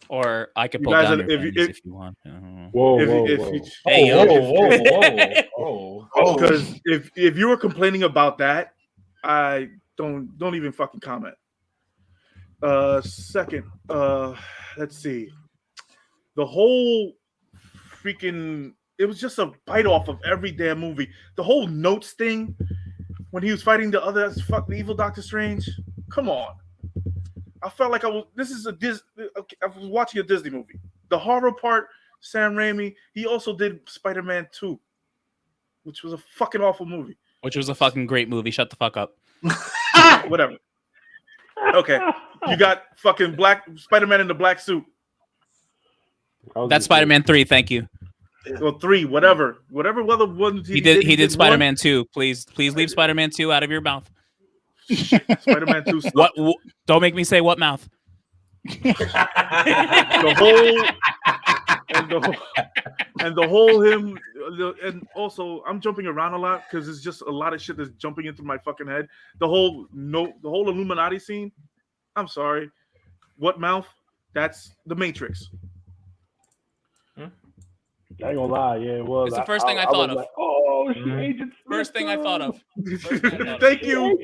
Or I could pull down your panties if you want. Whoa. Because if you were complaining about that, I don't even fucking comment. Second, let's see. The whole freaking, it was just a bite off of every damn movie. The whole notes thing when he was fighting the evil Doctor Strange. Come on. I felt like I was watching a Disney movie. The horror part, Sam Raimi, he also did Spider-Man 2, which was a fucking awful movie. Which was a fucking great movie. Shut the fuck up. Whatever. Okay. You got fucking black Spider-Man in the black suit. That's Spider-Man 3, thank you. Well, 3, whatever other ones he did Spider-Man 2. Please leave Spider-Man 2 out of your mouth. Spider-Man 2. What? Don't make me say what mouth. And also I'm jumping around a lot because it's just a lot of shit that's jumping into my fucking head. The whole Illuminati scene. I'm sorry. What mouth? That's the Matrix. I ain't gonna lie, yeah, it was. It's the first thing I thought of. Like, oh, she Agent Smith. First thing I thought of. Thank you.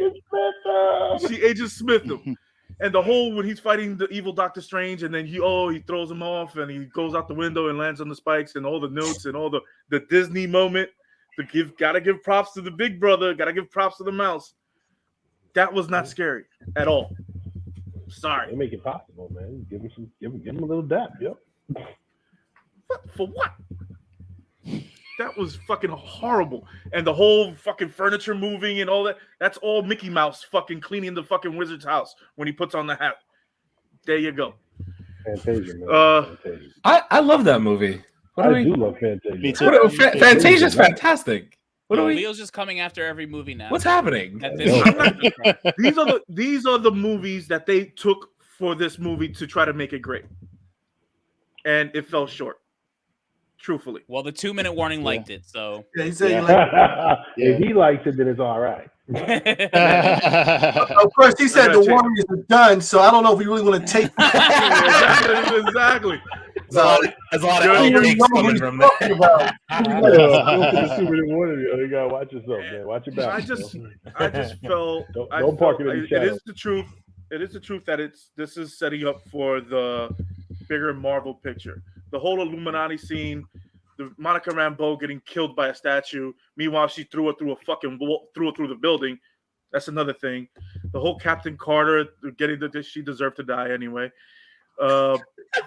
She Agent Smith him. And the whole when he's fighting the evil Doctor Strange, and then he throws him off, and he goes out the window and lands on the spikes, and all the notes and all the Disney moment. Gotta give props to the big brother. Gotta give props to the mouse. That was not scary at all. Sorry. They make it possible, man. Give him a little dap. Yep. For what? That was fucking horrible. And the whole fucking furniture moving and all that. That's all Mickey Mouse fucking cleaning the fucking wizard's house when he puts on the hat. There you go. Fantasia, man. Fantasia. I love that movie. I do love Fantasia. Me too. Fantasia's fantastic. Leo's just coming after every movie now. What's happening? These are the movies that they took for this movie to try to make it great. And it fell short. Truthfully. Well, the 2-minute warning liked it, so. Yeah, he said he liked it. If he likes it, then it's all right. Of course, he said the Warriors are done, so I don't know if we really want to take. Exactly. There's a lot of outtakes coming from that. You gotta watch yourself, man. Watch your back. I just felt. Don't park it in the shadow. It is the truth. It is the truth that this is setting up for the bigger Marvel picture. The whole Illuminati scene, the Monica Rambeau getting killed by a statue. Meanwhile, she threw it through a fucking wall, threw it through the building. That's another thing. The whole Captain Carter getting she deserved to die anyway.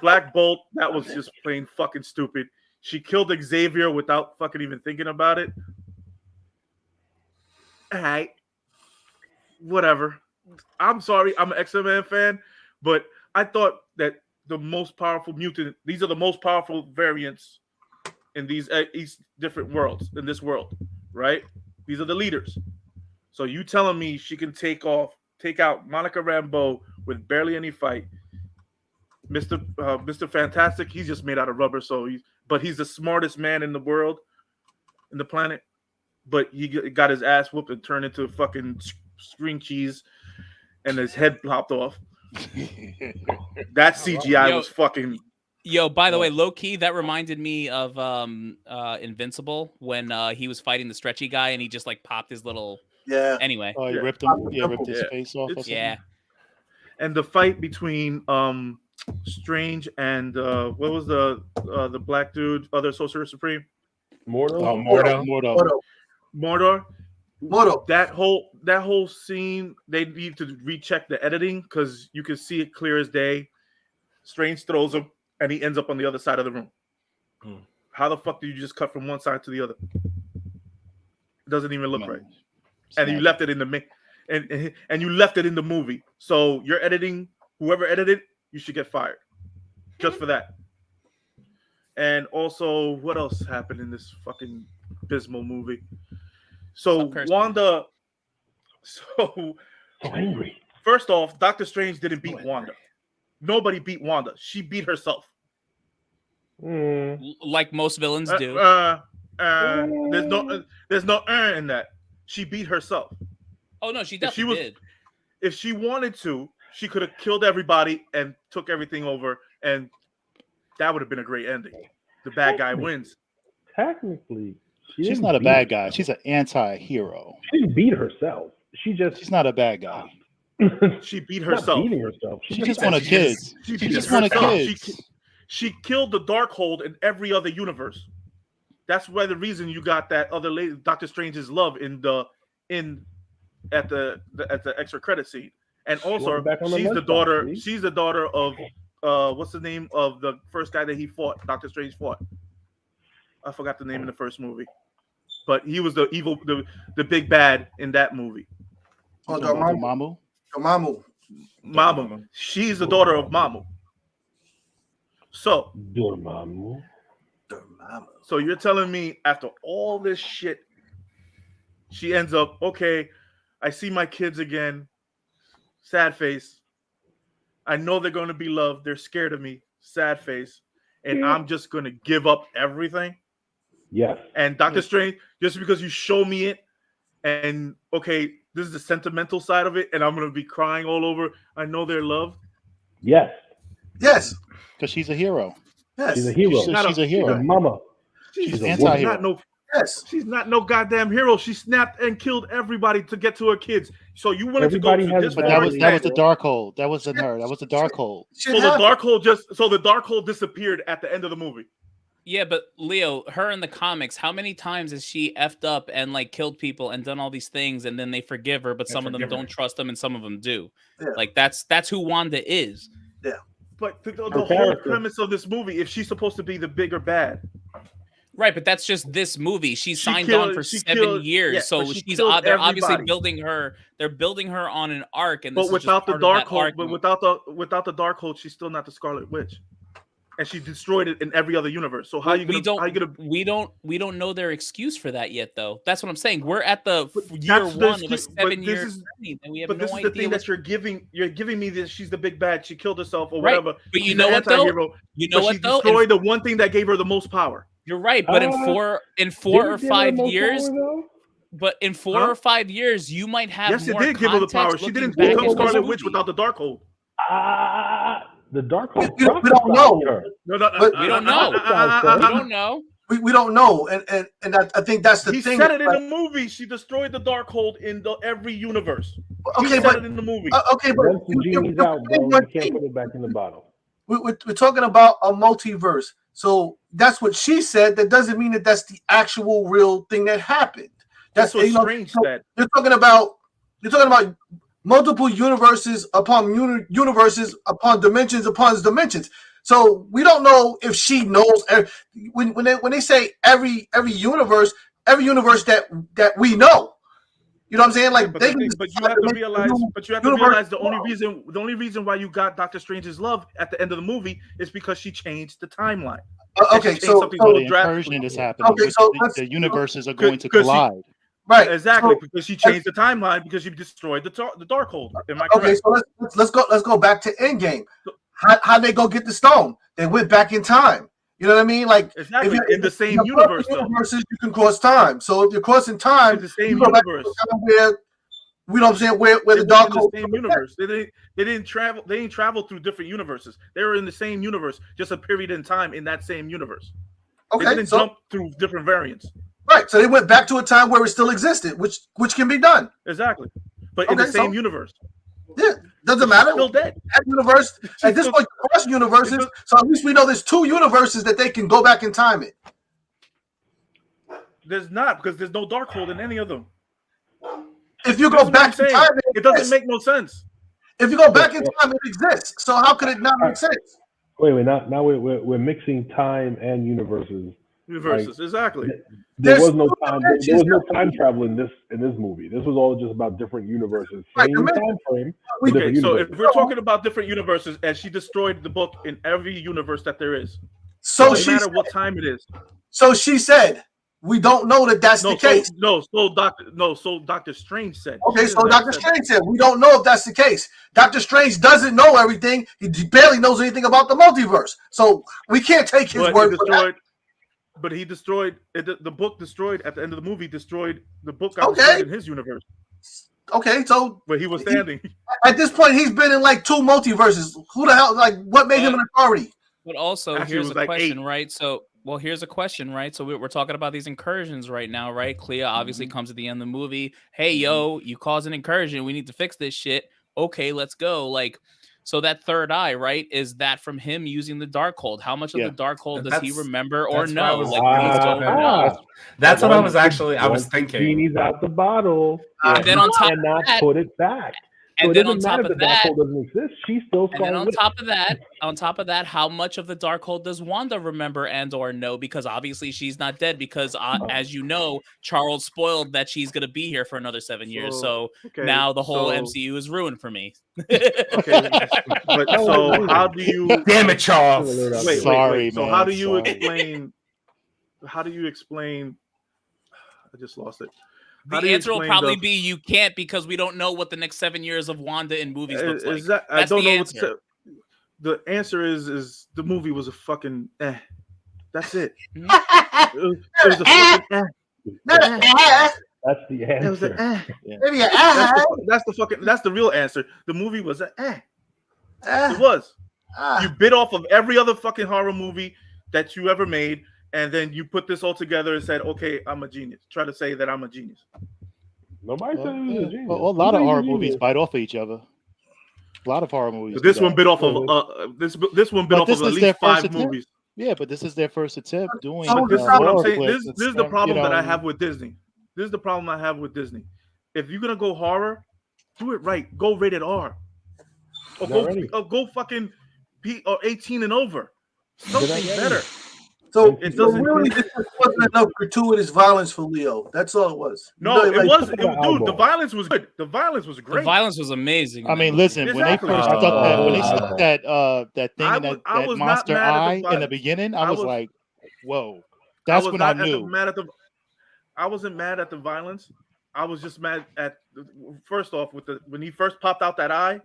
Black Bolt, that was just plain fucking stupid. She killed Xavier without fucking even thinking about it. All right. Whatever. I'm sorry, I'm an X-Men fan, but I thought that the most powerful mutant, these are the most powerful variants in these different worlds, in this world, right? These are the leaders. So you telling me she can take out Monica Rambeau with barely any fight? Mr. Fantastic, he's just made out of rubber, but he's the smartest man in the world, in the planet. But he got his ass whooped and turned into fucking string cheese, and his head popped off. That CGI was fucking. Yo, by the way, low key, that reminded me of Invincible when he was fighting the stretchy guy and he just like popped his little. Yeah. Anyway. Oh, he ripped him. Yeah, ripped his face off. Yeah. And the fight between Strange and what was the black dude, other Sorcerer Supreme? Mordo. Mordo. Mordo. That whole scene, they need to recheck the editing because you can see it clear as day. Strange throws him, and he ends up on the other side of the room. How the fuck do you just cut from one side to the other? It doesn't even look right. And you left it in the and you left it in the movie. So your editing, whoever edited, you should get fired just for that. And also, what else happened in this fucking abysmal movie? So Wanda, so angry. First off, Doctor Strange didn't beat Wanda. Nobody beat Wanda. She beat herself. Like most villains do. There's no in that. She beat herself. Oh no, she definitely did. If she wanted to, she could have killed everybody and took everything over, and that would have been a great ending. The bad guy wins. Technically, she's not a bad guy. She's an anti-hero. She didn't beat herself. She's not a bad guy. She beat herself. Beating herself. She just wanted kids. She just wanted kids. She killed the Darkhold in every other universe. That's why the reason you got that other lady, Doctor Strange's love, at the extra credit scene. And also, she's the daughter. She's the daughter of what's the name of the first guy that he fought? Doctor Strange fought. I forgot the name in the first movie, but he was the evil, the big bad in that movie. Oh, Dormammu. Mamu. She's the daughter of Mamu. So Dormammu. So you're telling me after all this shit, she ends up, okay, I see my kids again. Sad face. I know they're going to be loved. They're scared of me. Sad face. And I'm just going to give up everything. Yes. And Doctor Strange, just because you show me it, and okay, this is the sentimental side of it, and I'm going to be crying all over. I know they're loved. Yes. Yes. Because she's a hero. Yes. She's a hero. She's a hero. She's a mama. She's anti-hero. She's not no goddamn hero. She snapped and killed everybody to get to her kids. So you wanted everybody to go to this, but that was the Darkhold. That wasn't her. That was the Darkhold. So the Darkhold disappeared at the end of the movie. Yeah, but Leo, her in the comics, how many times has she effed up and like killed people and done all these things, and then they forgive her, but some of them don't trust them and some of them do. Yeah. Like that's who Wanda is. Yeah. But the whole premise of this movie, if she's supposed to be the bigger bad. Right, but that's just this movie. She signed on for 7 years, so they're obviously building her. They're building her on an arc, and but without the Darkhold, without the Darkhold, she's still not the Scarlet Witch, and she destroyed it in every other universe. So we don't know their excuse for that yet, though. That's what I'm saying. We're at the year one of a 7-year journey, and we have no idea. But this is the thing that you're giving me this. She's the big bad. She killed herself or whatever. But you know what though? You know what though? She destroyed the one thing that gave her the most power. You're right, but in 4 or 5 years, or 5 years, you might have. Yes, it did give her the power. She didn't become Scarlet Witch without the Darkhold. The Darkhold. We don't know. We don't know. We don't know. We don't know, and I think that's the thing. He said it in the movie. She destroyed the Darkhold in every universe. Okay, but it in the movie. Okay, but once the genie's out, bro, you can't put it back in the bottle. We're talking about a multiverse. So that's what she said. That doesn't mean that that's the actual real thing that happened. That's what Strange said. You're talking about multiple universes upon universes upon dimensions. So we don't know if she knows when they say every universe that we know. You know what I'm saying? Like, but you have to realize the only reason why you got Doctor Strange's love at the end of the movie is because she changed the timeline. Okay, so the incursion is happening. Okay, so the universes are going to collide. Right, exactly, because she changed the timeline because she destroyed the Darkhold. Am I correct? Okay, so let's go back to Endgame. How they go get the stone? They went back in time. You know what I mean? Like, exactly, in the same universe. Universes, you can cross time. So if you're crossing time, the same universe. Where we know what I'm saying, where the Darkhold. The same universe. They didn't travel. They didn't travel through different universes. They were in the same universe, just a period in time in that same universe. Okay, they didn't jump through different variants. Right. So they went back to a time where it still existed, which can be done. Exactly, but in the same universe. Yeah, doesn't matter. Still dead. That universe at this point, cross universes. So at least we know there's 2 universes that they can go back in time in. There's not, because there's no Darkhold in any of them. If you go back in time, it doesn't make no sense. If you go back in time, it exists. So how could it not make sense? Wait. Now we're mixing time and universes. Universes, exactly. There was no time. There was no time travel in this movie. This was all just about different universes. Same time frame. Okay, so if we're talking about different universes, and she destroyed the book in every universe that there is, so it doesn't matter what time it is. So she said, we don't know that that's the case. So Doctor Strange said. Okay, so Doctor Strange said we don't know if that's the case. Doctor Strange doesn't know everything. He barely knows anything about the multiverse. So we can't take his word for that. But he destroyed the book. Destroyed at the end of the movie. Destroyed the book. Destroyed in his universe. Okay, so where he was standing. At this point, he's been in like 2 multiverses. Who the hell? Like, what made him an authority? But also, here's a question, right? So, here's a question, right? So we're talking about these incursions right now, right? Clea obviously comes at the end of the movie. Hey, yo, you caused an incursion. We need to fix this shit. Okay, let's go. Like. So that third eye, right, is that from him using the Darkhold? How much of the Darkhold does he remember or know? That's what I was thinking. Genie's out the bottle. And then on top of that, put it back. And then on top of that, doesn't exist. She's still. And then on top of that, how much of the Darkhold does Wanda remember and or know? Because obviously she's not dead. Because as you know, Charles spoiled that she's gonna be here for another 7 years. So now the whole MCU is ruined for me. Okay, but so how do you? Damn it, Charles! Wait. So how do you explain? How do you explain? I just lost it. The answer will probably be you can't, because we don't know what the next 7 years of Wanda in movies looks like. I don't know. The answer is the movie was a fucking That's it. It was a fucking That's the answer. It was That's the real answer. The movie was It was. You bit off of every other fucking horror movie that you ever made. And then you put this all together and said, "Okay, I'm a genius." Try to say that I'm a genius. Nobody said he was a genius. A lot of horror movies bite off of each other. A lot of horror movies. This one bit off of this one bit off of at least 5 movies. Yeah, but this is their first attempt doing. This is what I'm saying. This is the problem that I have with Disney. This is the problem I have with Disney. If you're gonna go horror, do it right. Go rated R. Or go fucking or 18 and over. Something better. So it really just wasn't enough gratuitous violence for Leo. That's all it was. No, it was, dude. The violence was good. The violence was great. The violence was amazing. I mean, listen, when they first stuck that thing in that monster eye in the beginning, I was like, "Whoa!" That's when I knew. I wasn't mad at the violence. I was just mad at first off when he first popped out that eye.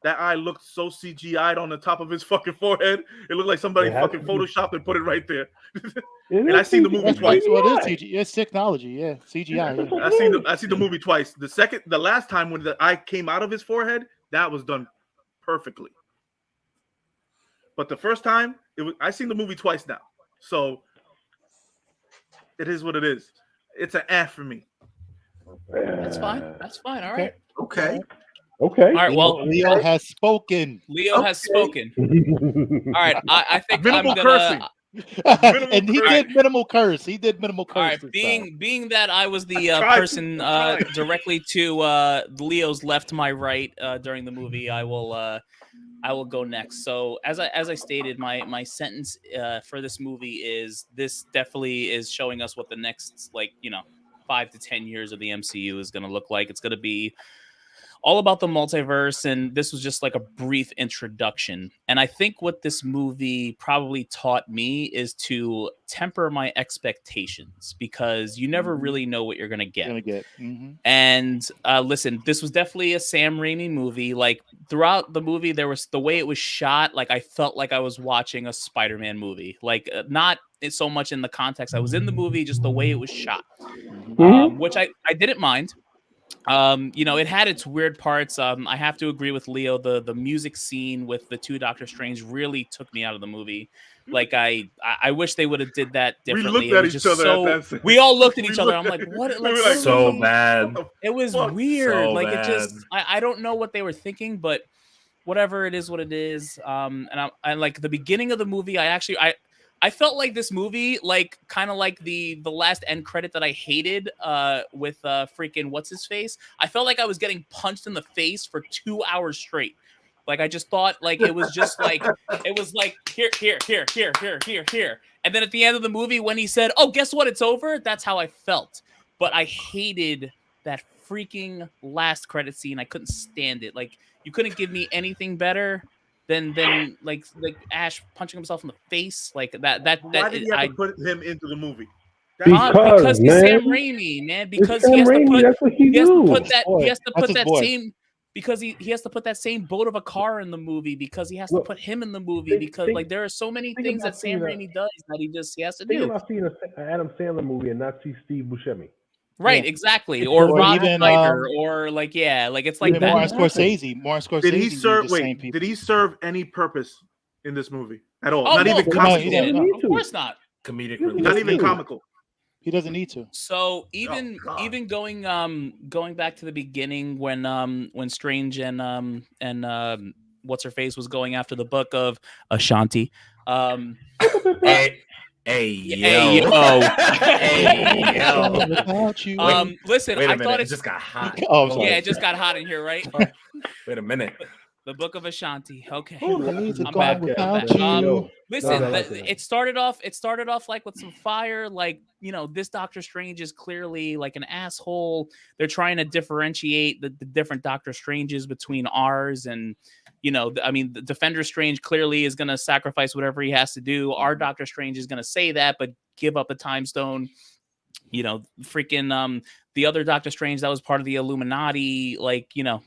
That eye looked so CGI'd on the top of his fucking forehead. It looked like somebody fucking photoshopped and put it right there. And I seen the movie twice. Well, it is CGI. It's technology, yeah. CGI. Yeah. I seen the movie twice. The last time when the eye came out of his forehead, that was done perfectly. But the first time, I seen the movie twice now. So it is what it is. It's an F for me. That's fine. All right. Okay. All right. Well, Leo has spoken. All right. I think minimal cursing. And he did minimal curse. He did minimal curse. All right, being that I was the person directly to Leo's left, my right during the movie, I will go next. So as I stated, my sentence for this movie is this definitely is showing us what the next 5 to 10 years of the MCU is going to look like. It's going to be all about the multiverse, and this was just like a brief introduction. And I think what this movie probably taught me is to temper my expectations, because you never really know what you're gonna get. And listen, this was definitely a Sam Raimi movie. Like throughout the movie, there was the way it was shot. Like I felt like I was watching a Spider-Man movie. Like not so much in the context I was in the movie, just the way it was shot, which I didn't mind. It had its weird parts. I have to agree with Leo. The music scene with the two Doctor Strange really took me out of the movie. Like I wish they would have did that differently. We looked at each other. We all looked at each other. I'm like, what? Like, so bad. It was weird. So like bad. It just. I don't know what they were thinking, but whatever it is, what it is. And I like the beginning of the movie. I felt like this movie, like kind of like the last end credit that I hated with freaking what's his face. I felt like I was getting punched in the face for 2 hours straight. Like I just thought like it was just like it was like here. And then at the end of the movie when he said, "Oh, guess what? It's over." That's how I felt. But I hated that freaking last credit scene. I couldn't stand it. Like you couldn't give me anything better than like Ash punching himself in the face like that. Why did you have to put him into the movie? Because he's Sam Raimi, man. Because he has to put that same. Because he has to put that same boat of a car in the movie. Because he has to put him in the movie. Because like there are so many things that Sam Raimi does that he has to do. Think about seeing an Adam Sandler movie and not see Steve Buscemi. Right, exactly. Or Rob Schneider, or like it's like that. Martin Scorsese. Did he serve any purpose in this movie at all? Oh, not even comical. Of course not. Comedic relief. Not even comical. He doesn't need to. So even going back to the beginning when Strange and what's her face was going after the book of Ashanti. Hey yo. Listen, I thought it just got hot. Oh, sorry. Yeah, it just got hot in here, right? Wait a minute. The Book of Ashanti. Okay. I'm back. Listen, No, it started off like with some fire. Like, this Doctor Strange is clearly like an asshole. They're trying to differentiate the different Doctor Stranges between ours and, the Defender Strange clearly is going to sacrifice whatever he has to do. Our Doctor Strange is going to say that, but give up a time stone. Freaking the other Doctor Strange that was part of the Illuminati,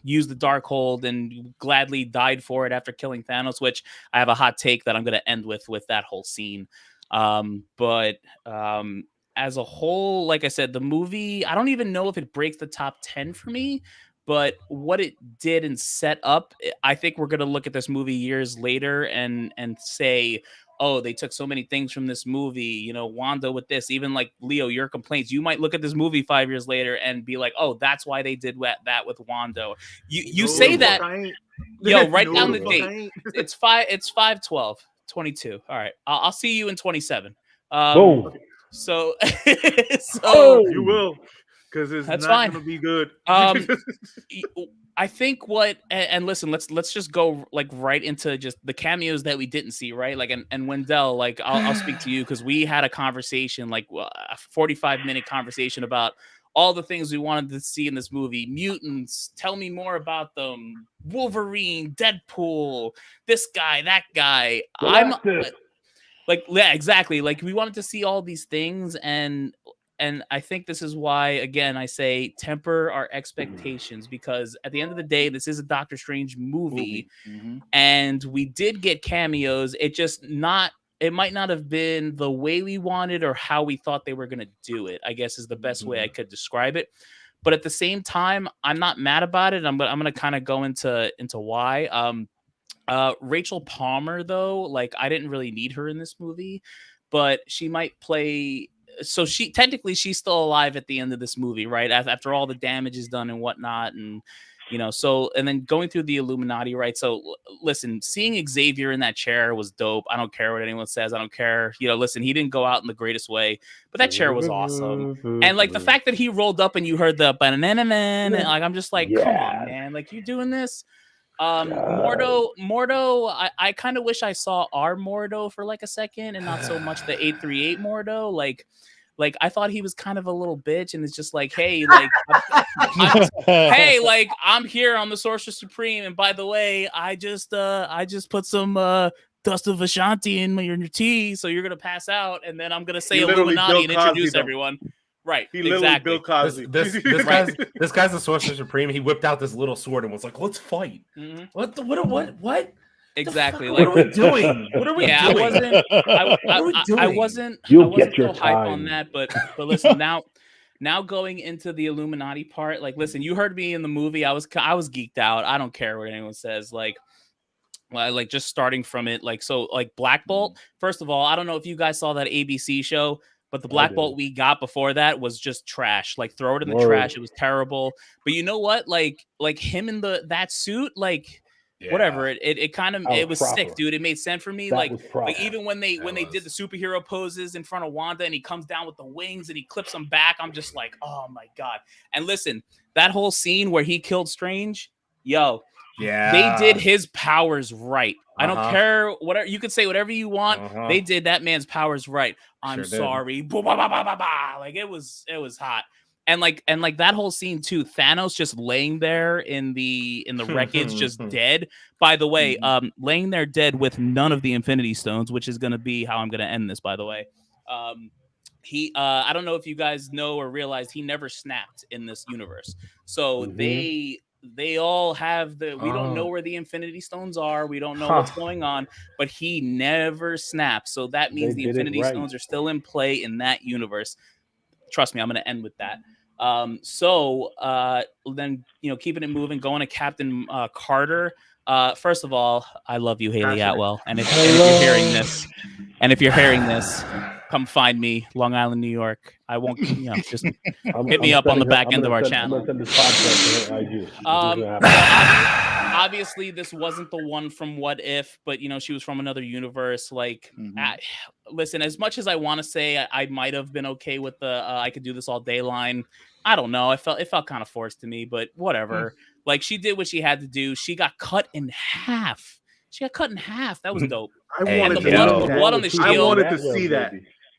used the Darkhold and gladly died for it after killing Thanos, which I have a hot take that I'm going to end with that whole scene. But as a whole, like I said, the movie, I don't even know if it breaks the top 10 for me, but what it did and set up, I think we're going to look at this movie years later and say, oh, they took so many things from this movie, Wanda with this, even like Leo, your complaints. You might look at this movie 5 years later and be like, oh, that's why they did that with Wanda. You say that, write down the date. It's 5/12/22. All right. I'll see you in 27. So you will. Because it's that's not going to be good. I think and listen, let's just go like right into just the cameos that we didn't see, right? Like, and Wendell, like I'll speak to you because we had a conversation, like a 45-minute conversation about all the things we wanted to see in this movie. Mutants, tell me more about them. Wolverine, Deadpool, this guy, that guy. Exactly. Like we wanted to see all these things, and I think this is why, again, I say temper our expectations, because at the end of the day, this is a Doctor Strange movie, and we did get cameos. It might not have been the way we wanted or how we thought they were going to do it, I guess is the best way I could describe it. But at the same time, I'm not mad about it. I'm going to kind of go into why. Rachel Palmer, though, like I didn't really need her in this movie, but she might play. So she's still alive at the end of this movie, right? After all the damage is done and whatnot, and So, and then going through the Illuminati, right? So listen, seeing Xavier in that chair was dope. I don't care what anyone says. I don't care. Listen, he didn't go out in the greatest way, but that chair was awesome. And like the fact that he rolled up and you heard the banana, like I'm just like, come on, man, like you doing this. Mordo, I kind of wish I saw our Mordo for like a second and not so much the 838 Mordo. Like I thought he was kind of a little bitch, and it's just like, hey, like, hey, like I'm here on the Sorcerer Supreme, and by the way, I just put some dust of Ashanti in your tea, so you're gonna pass out, and then I'm gonna say Illuminati and introduce everyone. Right, he literally Bill Cosby. This guy's the Sorcerer Supreme. He whipped out this little sword and was like, "Let's fight." Mm-hmm. What? Exactly. Like, what are we doing? What are we doing? I wasn't You'll get your hype time on that, but listen, now going into the Illuminati part, like, listen, you heard me in the movie. I was geeked out. I don't care what anyone says. Like just starting from it, like, so like Black Bolt. First of all, I don't know if you guys saw that ABC show, but the Black Bolt we got before that was just trash. Like, throw it in the trash. It was terrible. But you know what? Like him in that suit, like. Yeah. Whatever, it kind of it was proper. Sick, dude. It made sense for me. Like even when they did the superhero poses in front of Wanda and he comes down with the wings and he clips them back, I'm just like, oh my god. And listen, that whole scene where he killed Strange, they did his powers right. I don't care whatever you could say, whatever you want. They did that man's powers right. I'm sorry, like it was hot. And like that whole scene too, Thanos just laying there in the wreckage, just dead. By the way, laying there dead with none of the Infinity Stones, which is going to be how I'm going to end this. By the way, he I don't know if you guys know or realized he never snapped in this universe. So they all have we don't know where the Infinity Stones are. We don't know what's going on, but he never snapped. So that means the Infinity Stones are still in play in that universe. Trust me, I'm going to end with that. So then, keeping it moving, going to Captain Carter. First of all, I love you, Haley Atwell. And if you're hearing this, come find me, Long Island, New York. I won't, just hit me up on the back end of our channel. Obviously, this wasn't the one from What If, but she was from another universe. Like, listen, as much as I want to say I might have been okay with the I could do this all day line, I don't know. It felt kind of forced to me, but whatever. Like, she did what she had to do. She got cut in half. That was dope. I wanted to see that.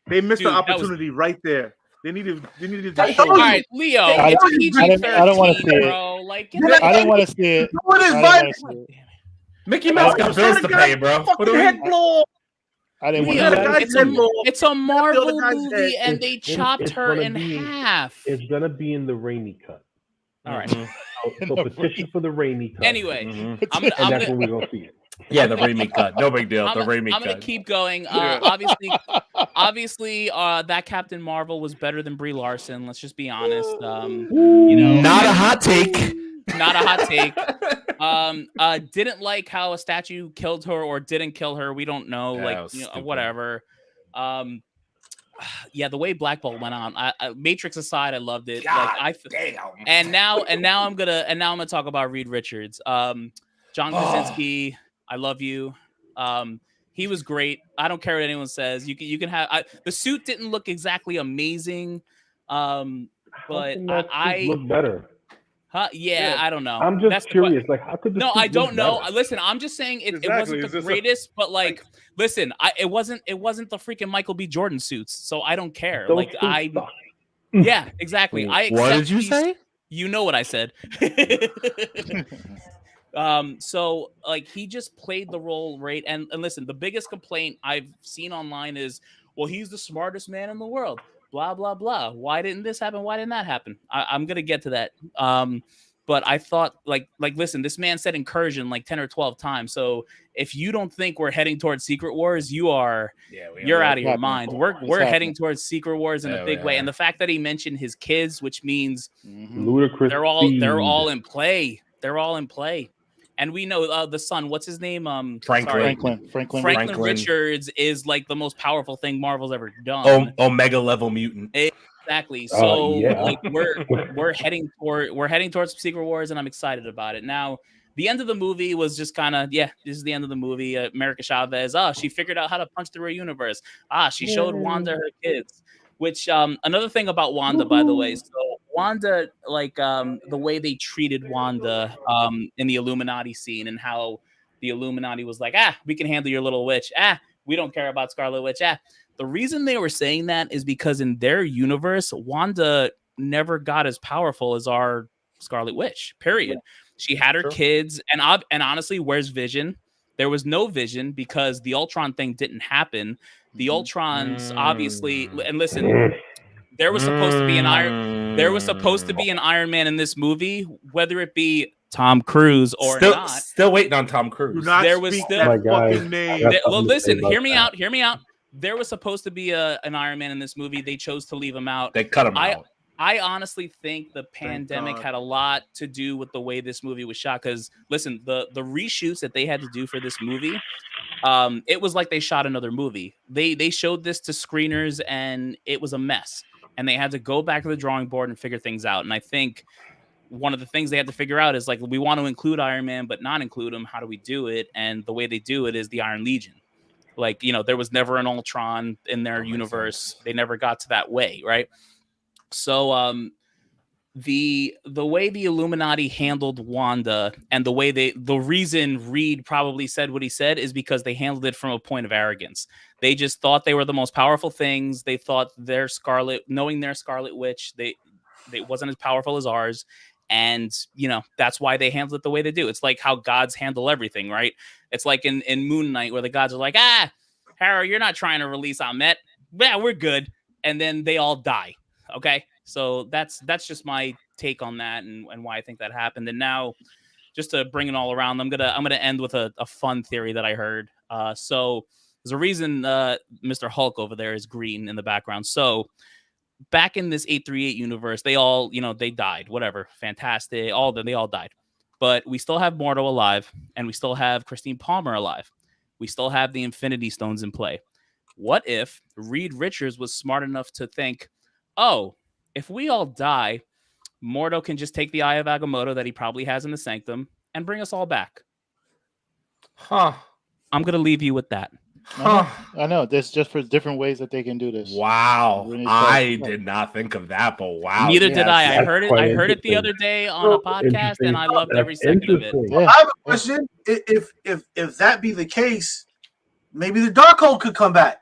They missed the opportunity right there. They needed to show. All right, Leo. I don't want to see it. Bro. Like, I don't want to see it. What is violence? Mickey Mouse got bills to pay, bro. I didn't want to. It's a Marvel movie, and they chopped her in half. It's gonna be in the Raimi cut. All right. So petition for the Raimi cut. Anyway, that's when we're gonna see it. Yeah, the Raimi cut. No big deal. I'm gonna keep going. Obviously, that Captain Marvel was better than Brie Larson. Let's just be honest. Not a hot take. Not a hot take. Didn't like how a statue killed her or didn't kill her. We don't know. Whatever. The way Black Bolt went on. Matrix aside, I loved it. Damn. And now I'm gonna talk about Reed Richards. John Krasinski. I love you. He was great. I don't care what anyone says. You can have the suit didn't look exactly amazing, but I look better. Yeah, I don't know. I'm just curious. Like, how could I don't know. Listen, I'm just saying it wasn't the greatest, but listen, it wasn't the freaking Michael B. Jordan suits, so I don't care. Yeah, exactly. What did you say? You know what I said. So he just played the role right. And listen, the biggest complaint I've seen online is, well, he's the smartest man in the world. Blah, blah, blah. Why didn't this happen? Why didn't that happen? I'm going to get to that. But I thought listen, this man said incursion 10 or 12 times. So if you don't think we're heading towards Secret Wars, you're out of your mind. We're heading towards Secret Wars in a big way. And the fact that he mentioned his kids, which means ludicrous, they're all in play. They're all in play. And we know the son, what's his name? Franklin Richards is the most powerful thing Marvel's ever done. Omega level mutant. Exactly. So yeah. like we're heading towards Secret Wars, and I'm excited about it. Now, the end of the movie was just kind of this is the end of the movie. America Chavez, she figured out how to punch through a universe. She showed Wanda her kids. Which another thing about Wanda, by the way, so Wanda, like the way they treated Wanda in the Illuminati scene, and how the Illuminati was like, we can handle your little witch. We don't care about Scarlet Witch. The reason they were saying that is because in their universe, Wanda never got as powerful as our Scarlet Witch, period. She had her kids, and honestly, where's Vision? There was no Vision because the Ultron thing didn't happen. The Ultrons obviously, and listen, there was supposed to be an Iron Man in this movie, whether it be Tom Cruise or not. Still waiting on Tom Cruise. There was still fucking name. Well, listen, hear me out. There was supposed to be an Iron Man in this movie. They chose to leave him out. They cut him out. I honestly think the pandemic had a lot to do with the way this movie was shot. Because listen, the reshoots that they had to do for this movie, it was like they shot another movie. They showed this to screeners and it was a mess. And they had to go back to the drawing board and figure things out. And I think one of the things they had to figure out is like, we want to include Iron Man, but not include him. How do we do it? And the way they do it is the Iron Legion. Like, there was never an Ultron in their universe. They never got to that way, right? So the way the Illuminati handled Wanda, and the reason Reed probably said what he said is because they handled it from a point of arrogance. They just thought they were the most powerful things. They thought knowing their Scarlet Witch, they wasn't as powerful as ours. And, that's why they handle it the way they do. It's like how gods handle everything, right? It's like in Moon Knight where the gods are like, Harrow, you're not trying to release Ahmet. Yeah, we're good. And then they all die. Okay. So that's just my take on that and why I think that happened. And now, just to bring it all around, I'm gonna end with a fun theory that I heard. So there's a reason Mr. Hulk over there is green in the background. So back in this 838 universe, they all, they died, whatever. Fantastic. They all died. But we still have Mordo alive, and we still have Christine Palmer alive. We still have the Infinity Stones in play. What if Reed Richards was smart enough to think, if we all die, Mordo can just take the Eye of Agamotto that he probably has in the Sanctum and bring us all back? I'm going to leave you with that. I know. There's just for different ways that they can do this. Wow. I did not think of that, but wow. Neither did I. I heard it the other day on a podcast, and I loved every second of it. Well, I have a question. If that be the case, maybe the Darkhold could come back.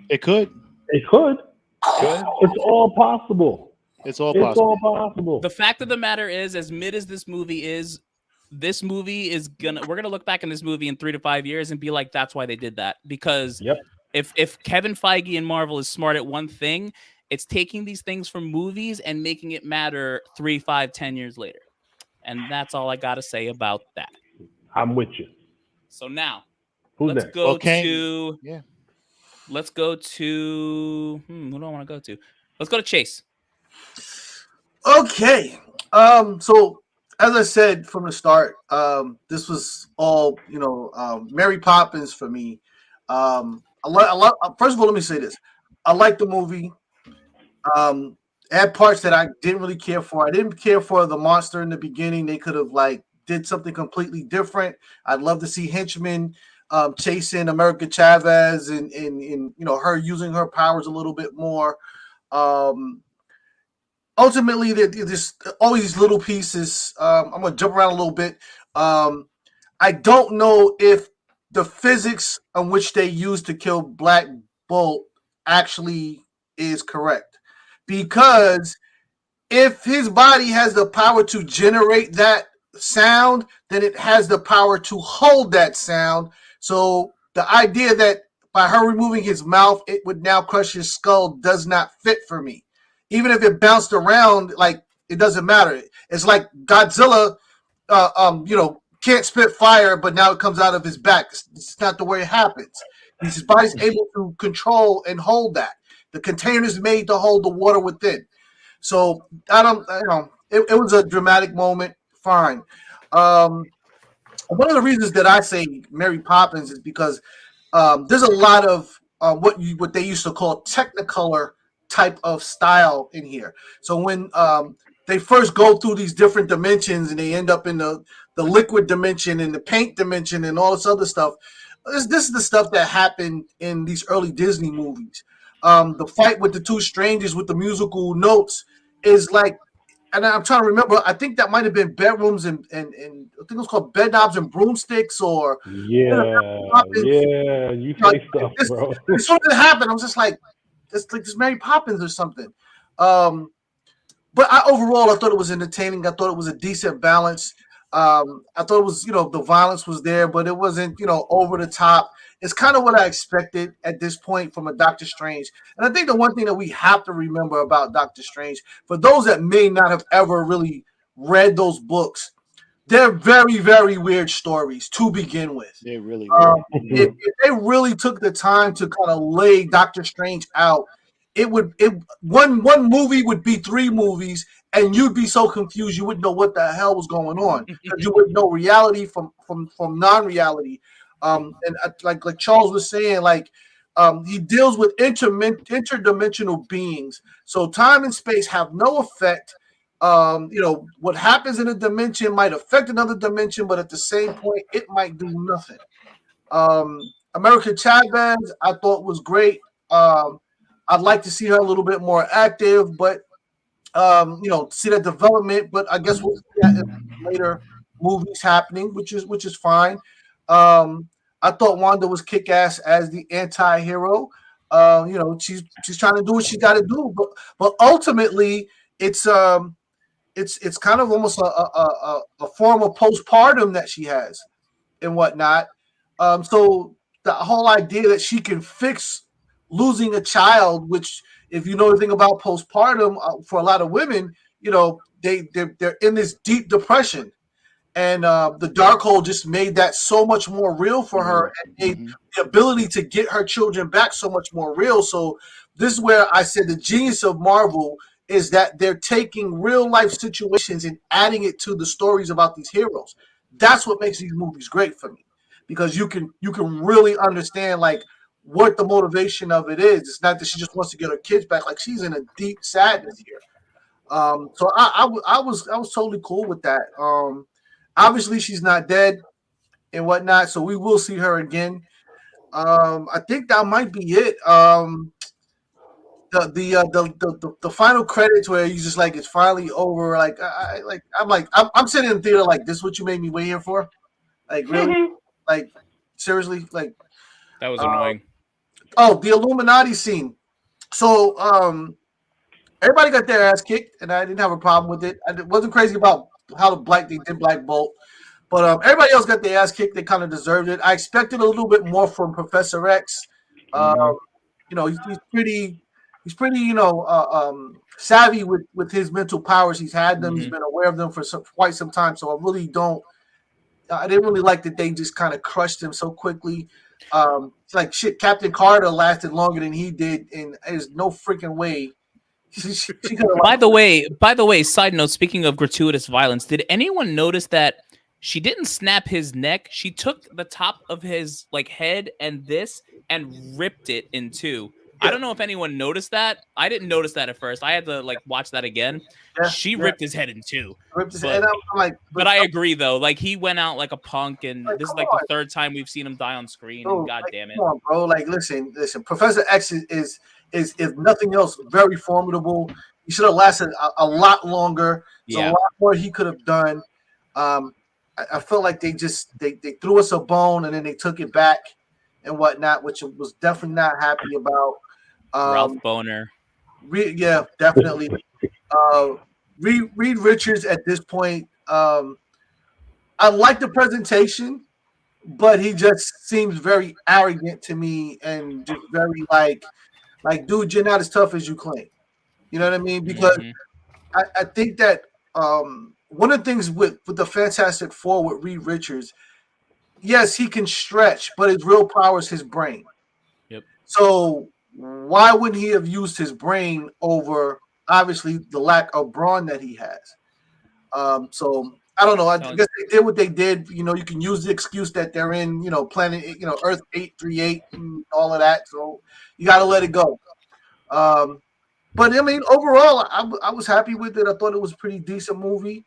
It could. It's all possible. It's all possible. The fact of the matter is, as mid as this movie is we're gonna look back in this movie in 3 to 5 years and be like, that's why they did that. Because if Kevin Feige and Marvel is smart at one thing, it's taking these things from movies and making it matter 3, 5, 10 years later. And that's all I gotta say about that. I'm with you. So now let's go to who do I want to go to? Let's go to Chase. Okay. So as I said from the start, this was all, Mary Poppins for me. First of all, let me say this. I like the movie. It had parts that I didn't really care for. I didn't care for the monster in the beginning. They could have did something completely different. I'd love to see henchmen chasing America Chavez and her using her powers a little bit more. Ultimately, there's always these little pieces. I'm going to jump around a little bit. I don't know if the physics on which they used to kill Black Bolt actually is correct. Because if his body has the power to generate that sound, then it has the power to hold that sound. So the idea that by her removing his mouth, it would now crush his skull does not fit for me. Even if it bounced around, it doesn't matter. It's like Godzilla, can't spit fire, but now it comes out of his back. It's not the way it happens. His body's able to control and hold that. The container is made to hold the water within. So it was a dramatic moment. Fine. One of the reasons that I say Mary Poppins is because there's a lot of what they used to call Technicolor type of style in here. So when they first go through these different dimensions and they end up in the liquid dimension and the paint dimension and all this other stuff, this is the stuff that happened in these early Disney movies. The fight with the two strangers with the musical notes is like, and I'm trying to remember, I think that might have been bedrooms and I think it was called bed knobs and broomsticks or you say stuff, bro. As soon as it happened, I was just like, it's like this Mary Poppins or something. But overall, I thought it was entertaining. I thought it was a decent balance. I thought it was, the violence was there, but it wasn't, over the top. It's kind of what I expected at this point from a Doctor Strange. And I think the one thing that we have to remember about Doctor Strange, for those that may not have ever really read those books, they're very, very weird stories to begin with. They really if they really took the time to kind of lay Doctor Strange out, one movie would be 3 movies, and you'd be so confused you wouldn't know what the hell was going on because you wouldn't know reality from non-reality. And like Charles was saying, he deals with interdimensional beings, so time and space have no effect. What happens in a dimension might affect another dimension, but at the same point, it might do nothing. America Chavez, I thought was great. I'd like to see her a little bit more active, but see that development. But I guess we'll see that in later movies happening, which is fine. I thought Wanda was kick-ass as the anti-hero. She's trying to do what she's got to do, but ultimately, it's kind of almost a form of postpartum that she has and whatnot. So the whole idea that she can fix losing a child, which if you know anything about postpartum, for a lot of women, they're in this deep depression. And the Darkhold just made that so much more real for her and made the ability to get her children back so much more real. So this is where I said the genius of Marvel is that they're taking real life situations and adding it to the stories about these heroes. That's what makes these movies great for me, because you can really understand what the motivation of it is. It's not that she just wants to get her kids back; she's in a deep sadness here. So I was totally cool with that. Obviously, she's not dead and whatnot, so we will see her again. I think that might be it. The final credits where he's just it's finally over. I'm sitting in the theater this is what you made me wait here for? Really? Seriously? That was annoying. The Illuminati scene. So everybody got their ass kicked, and I didn't have a problem with it. I wasn't crazy about how they did Black Bolt, but everybody else got their ass kicked. They kind of deserved it. I expected a little bit more from Professor X. He's pretty savvy with his mental powers. He's had them. He's been aware of them for quite some time. So I didn't really like that they just kind of crushed him so quickly. It's shit. Captain Carter lasted longer than he did, and there's no freaking way. By the way, side note, speaking of gratuitous violence, did anyone notice that she didn't snap his neck? She took the top of his head and ripped it in two. I don't know if anyone noticed that. I didn't notice that at first. I had to watch that again. She ripped his head in two. But I agree though. He went out like a punk, and this is the third time we've seen him die on screen. And God damn it, come on, bro! Listen. Professor X is if nothing else very formidable. He should have lasted a lot longer. So a lot more he could have done. I feel like they threw us a bone and then they took it back and whatnot, which I was definitely not happy about. Ralph Boner. Definitely. Reed Richards at this point. I like the presentation, but he just seems very arrogant to me and just very dude, you're not as tough as you claim. You know what I mean? Because I think that one of the things with the Fantastic Four with Reed Richards, yes, he can stretch, but his real power is his brain. Yep. So why wouldn't he have used his brain over obviously the lack of brawn that he has? So I don't know. I guess they did what they did. You can use the excuse that they're in, planet, Earth 838 and all of that. So you got to let it go. But I mean, overall, I was happy with it. I thought it was a pretty decent movie.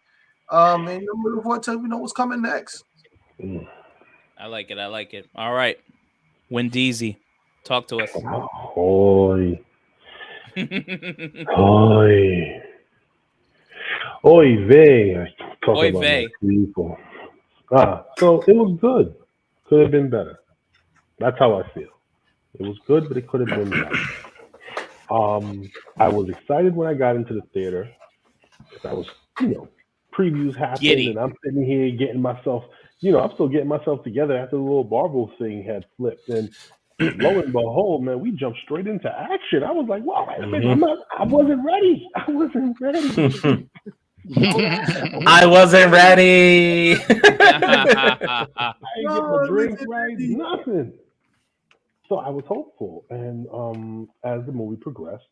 And I'm looking forward to what's coming next. I like it. All right, Wendeezy, talk to us. Oi. Oi. Oi vey. Oy vey. People. So it was good. Could have been better. That's how I feel. It was good, but it could have been better. I was excited when I got into the theater. I was, previews happened, and I'm sitting here getting myself, I'm still getting myself together after the little Marvel thing had flipped. And lo and behold, man, we jumped straight into action. I was like, wow, I wasn't ready. I wasn't ready. I wasn't ready. I didn't get the drink right, nothing. So I was hopeful, and as the movie progressed,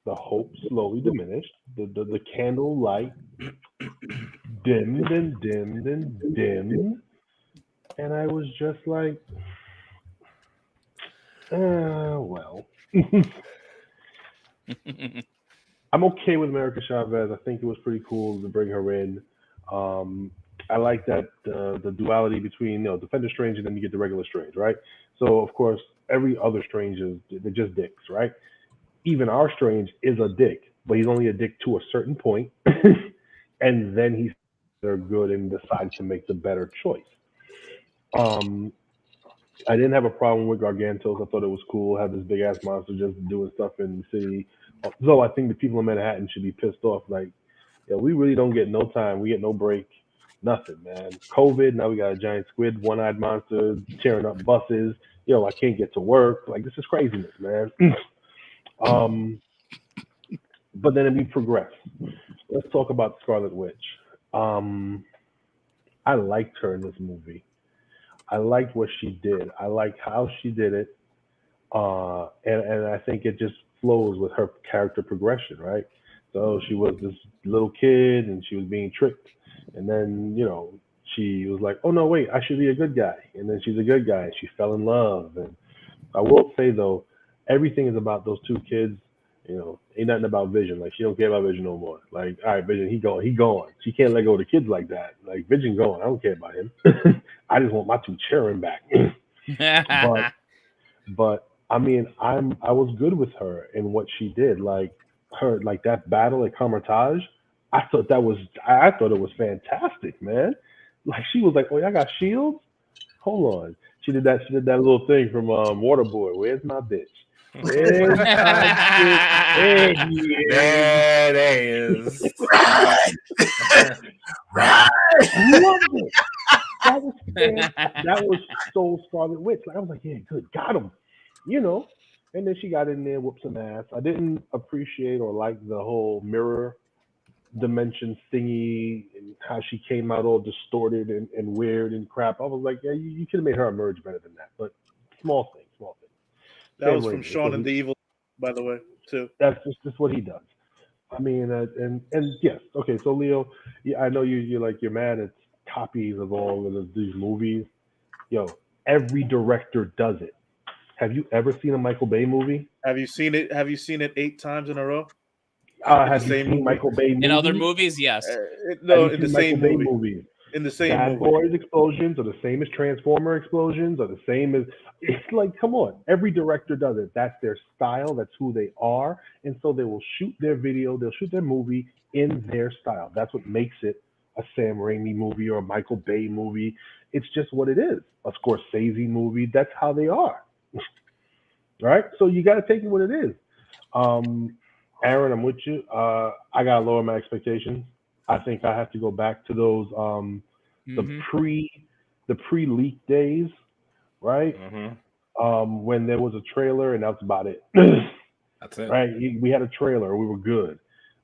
the hope slowly diminished. The candle light dimmed and dimmed and dimmed, and I was just like, well. I'm okay with America Chavez. I think it was pretty cool to bring her in. I like that the duality between Defender Strange and then you get the regular Strange, right? So of course every other Strange they're just dicks, right? Even our Strange is a dick, but he's only a dick to a certain point, and then they're good and decides to make the better choice. I didn't have a problem with Gargantos. I thought it was cool. Have this big ass monster just doing stuff in the city. So I think the people in Manhattan should be pissed off. Like, we really don't get no time. We get no break. Nothing, man. COVID, now we got a giant squid, one-eyed monster tearing up buses. I can't get to work. Like, this is craziness, man. But then we progress. Let's talk about Scarlet Witch. I liked her in this movie. I liked what she did. I liked how she did it. And I think it just flows with her character progression, right? So she was this little kid and she was being tricked. And then, she was like, oh, no, wait, I should be a good guy. And then she's a good guy. She fell in love. And I will say, though, everything is about those two kids. Ain't nothing about Vision. Like, she don't care about Vision no more. Like, all right, Vision, he gone. She can't let go of the kids like that. Like, Vision gone. I don't care about him. I just want my two children back. but I mean, I was good with her in what she did. Like that battle at Carmitage, I thought it was fantastic, man. Like, she was like, oh, I got shields? Hold on. She did that little thing from Waterboy. Where's my bitch? Where's my bitch? There it is. Right. Loved it. That was so Scarlet Witch. Like, I was like, yeah, good, got him. And then she got in there, whooped some ass. I didn't appreciate or like the whole mirror dimension thingy and how she came out all distorted and weird and crap. I was like, yeah, you could have made her emerge better than that. But small thing. That was from Shaun and the Evil, by the way, too. That's just what he does. I mean, and yes, okay. So Leo, I know you're mad at copies of all of these movies. Every director does it. Have you ever seen a Michael Bay movie? Have you seen it? Have you seen it 8 times in a row? Have you seen Michael Bay movies? In other movies, yes. No, in the same movie. In the same Bad Boys explosions are the same as Transformer explosions, are the same as. It's like, come on. Every director does it. That's their style. That's who they are. And so they will shoot their video. They'll shoot their movie in their style. That's what makes it a Sam Raimi movie or a Michael Bay movie. It's just what it is. A Scorsese movie. That's how they are. Right? So you got to take it what it is. Aaron, I'm with you. I got to lower my expectations. I think I have to go back to those the pre-leak days, right? When there was a trailer and that's about it. That's it. Right? We had a trailer, we were good.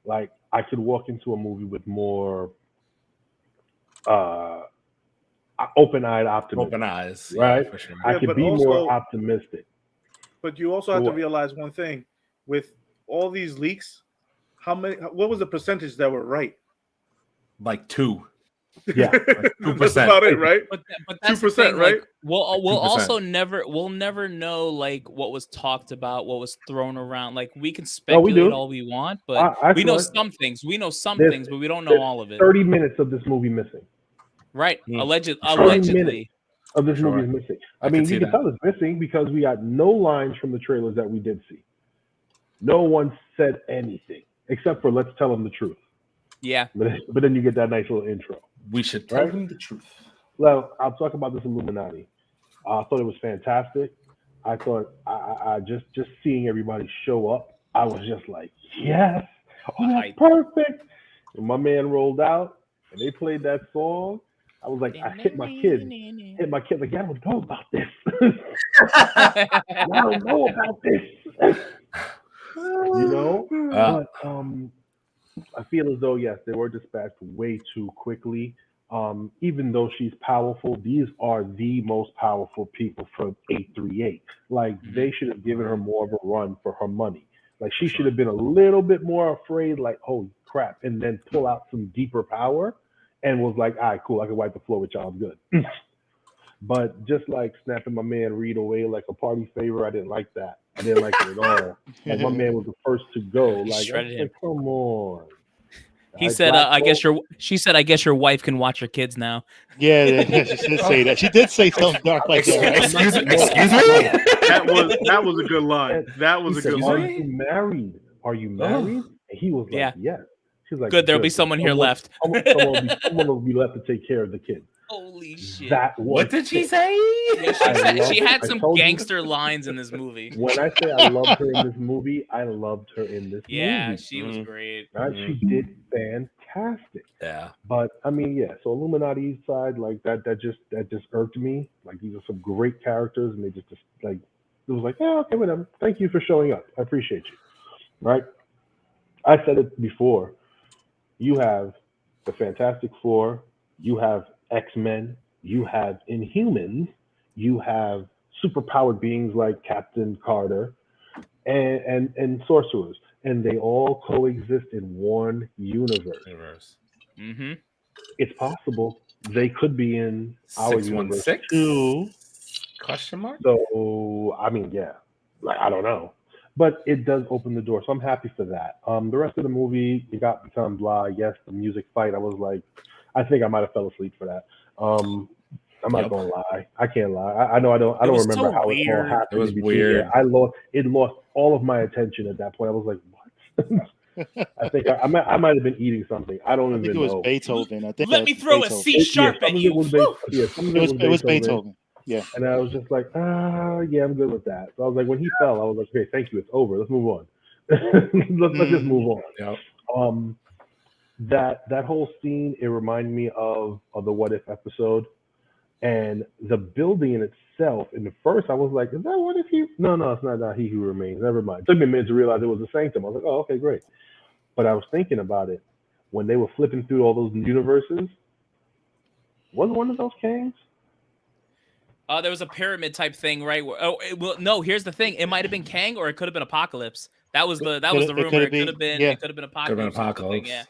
Like, I could walk into a movie with more open-eyed optimism. Open eyes, right? Yeah, for sure. I could be more optimistic. But you also have to realize one thing: with all these leaks, what was the percentage that were right? Like 2. Yeah, 2%. That's about it, right? But that's the 2%, thing, right? like, we'll 2%. also never know like what was talked about, what was thrown around. Like we can No, we speculate do. all we want, but I we know saw it. some things. We know some There's- things, but we don't know There's all of it. 30 minutes of this movie missing. Right? Mm. 30 Allegedly. minutes of this Sure. movie is missing. I I mean, can see you can that. tell it's missing because we got no lines from the trailers that we did see. No one said anything except for let's tell them the truth. Yeah. But then you get that nice little intro. We should tell Right? him the truth. Well, I'll talk about this Illuminati. I thought it was fantastic. I thought I just seeing everybody show up, I was just like, yes, oh, that's perfect. And my man rolled out and they played that song. I was like, I hit my kid like, I don't know about this. I don't know about this. You know? But I feel as though, yes, they were dispatched way too quickly. Even though she's powerful, these are the most powerful people from 838. Like, they should have given her more of a run for her money. Like, she should have been a little bit more afraid, like, holy crap, and then pull out some deeper power and was like, all right, cool, I can wipe the floor with y'all, I'm good. But just like snapping my man Reed away like a party favor, I didn't like that. I didn't like it at all. Like, my man was the first to go. Like, Shredded him. come on. He said, she said, I guess your wife can watch your kids now. Yeah, she did say that. She did say something dark like that. Right? Excuse me? That was a good line. That was a good Are line. you married? Are you married? And he was like, Yeah. yes. She's like, Good, there'll be someone here left. Someone will be left to take care of the kids. Holy shit. What did she say? Yeah, she had I some told you. gangster lines in this movie. When I say I loved her in this movie, I loved her in this Yeah, movie. she was great. Right? She did fantastic. Yeah. But I mean, yeah. So Illuminati side, like that just irked me. Like, these are some great characters, and they just like, it was like, yeah, okay, whatever. Thank you for showing up. I appreciate you. Right? I said it before. You have the Fantastic Four. You have X-Men. You have Inhumans. You have superpowered beings like Captain Carter, and sorcerers, and they all coexist in one universe. Mm-hmm. It's possible they could be in our universe too. Question mark? So I mean, yeah, like, I don't know, but it does open the door, so I'm happy for that. The rest of the movie, you got become blah. Yes, the music fight, I was like, I think I might have fell asleep for that. I'm not gonna lie. I can't lie. I know I don't remember so how weird. it all happened. It was weird. I lost all of my attention at that point. I was like, what? I think I might have been eating something. I don't even know. I think it was Beethoven. I think Let me throw a C sharp at you. It was Beethoven. Yeah. And I was just like, yeah, I'm good with that. So I was like, when he fell, I was like, okay, thank you, it's over. Let's move on. let's just move on. Yep. That whole scene, it reminded me of the What If episode, and the building in itself. In the first, I was like, is that What If He? No, it's not He Who Remains. Never mind. It took me a minute to realize it was the Sanctum. I was like, oh, okay, great. But I was thinking about it when they were flipping through all those universes. Wasn't one of those Kangs? There was a pyramid type thing, right? No. Here's the thing: it might have been Kang, or it could have been Apocalypse. That was the rumor. It could have been Apocalypse. Yeah.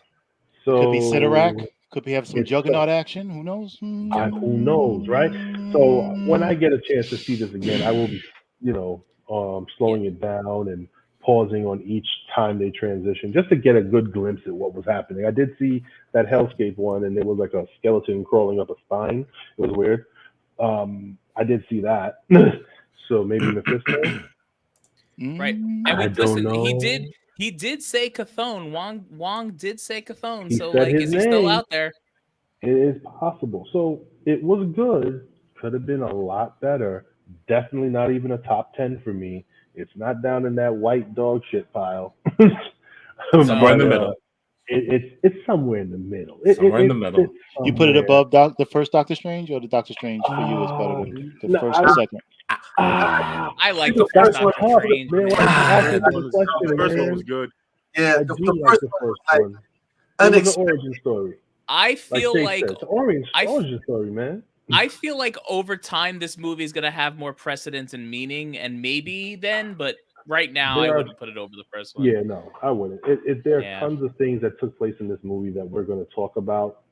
So could be Sidorak. Could we have some Juggernaut action? Who knows? Who knows, right? So when I get a chance to see this again, I will be, slowing it down and pausing on each time they transition, just to get a good glimpse at what was happening. I did see that Hellscape one, and there was like a skeleton crawling up a spine. It was weird. I did see that. So maybe Mephisto. Right. And I don't know. He did say Chthon. Wong did say Chthon. So said like, his is he still name. out there? It is possible. So it was good. Could have been a lot better. Definitely not even a top 10 for me. It's not down in that white dog shit pile. Somewhere in the middle. It's somewhere in the middle. Somewhere in the middle. You put it above the first Doctor Strange, or the Doctor Strange for you is better than the first or second? I like the first Doctor Strange. The first one was good. Yeah, I do like the first one. It was an origin story. I feel like it's an origin story, man. I feel like over time this movie is gonna have more precedence and meaning, and maybe then, but right now I wouldn't put it over the first one. Yeah, no, I wouldn't. There are tons of things that took place in this movie that we're going to talk about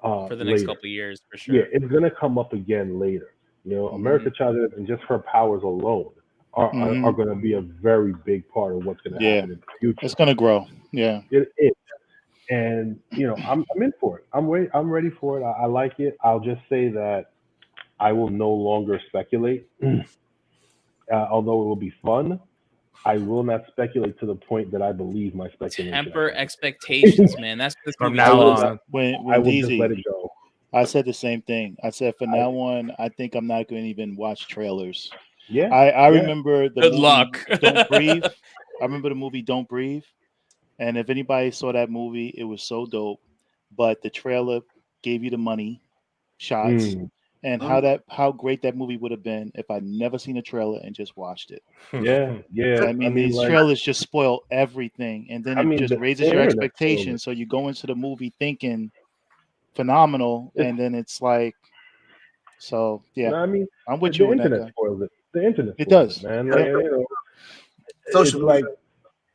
for the next later. couple of years, for sure. Yeah, it's gonna come up again later. You know, America Chavez and just her powers alone are going to be a very big part of what's going to happen in the future. It's going to grow. Yeah, it is. And you know, I'm in for it. I'm ready for it. I like it. I'll just say that I will no longer speculate. Although it will be fun, I will not speculate to the point that I believe my speculation. Temper expectations, man. That's this From movie. now on. When I will DZ, just let it go. I said the same thing. I said from now on, I think I'm not going to even watch trailers. Yeah, I remember the Good movie luck. Don't Breathe. I remember the movie Don't Breathe. And if anybody saw that movie, it was so dope. But the trailer gave you the money shots and how great that movie would have been if I'd never seen a trailer and just watched it. Yeah. I mean these trailers just spoil everything, and then it just raises your expectations. So you go into the movie thinking phenomenal, and then it's like, so yeah. No, I mean, I'm with you on that. The internet spoils it. The internet It spoils does, it, man. Like, you know, social like,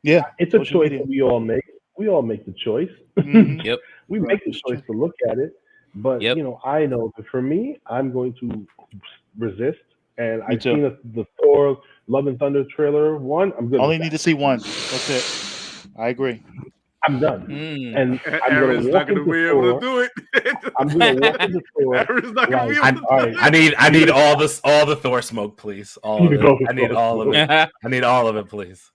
yeah, it's a choice that we all make. We all make the choice. Yep. We make the choice to look at it, but you know, I know that for me, I'm going to resist. And I've seen the Thor Love and Thunder trailer one. I'm good. Only need to see one. That's it. I agree. I'm done. And Aaron's not going to be able to do it. I'm going to walk into Thor. Aaron's not going to be able to do it. I need all the Thor smoke, please. All of it. I need all of it. I need all of it, please.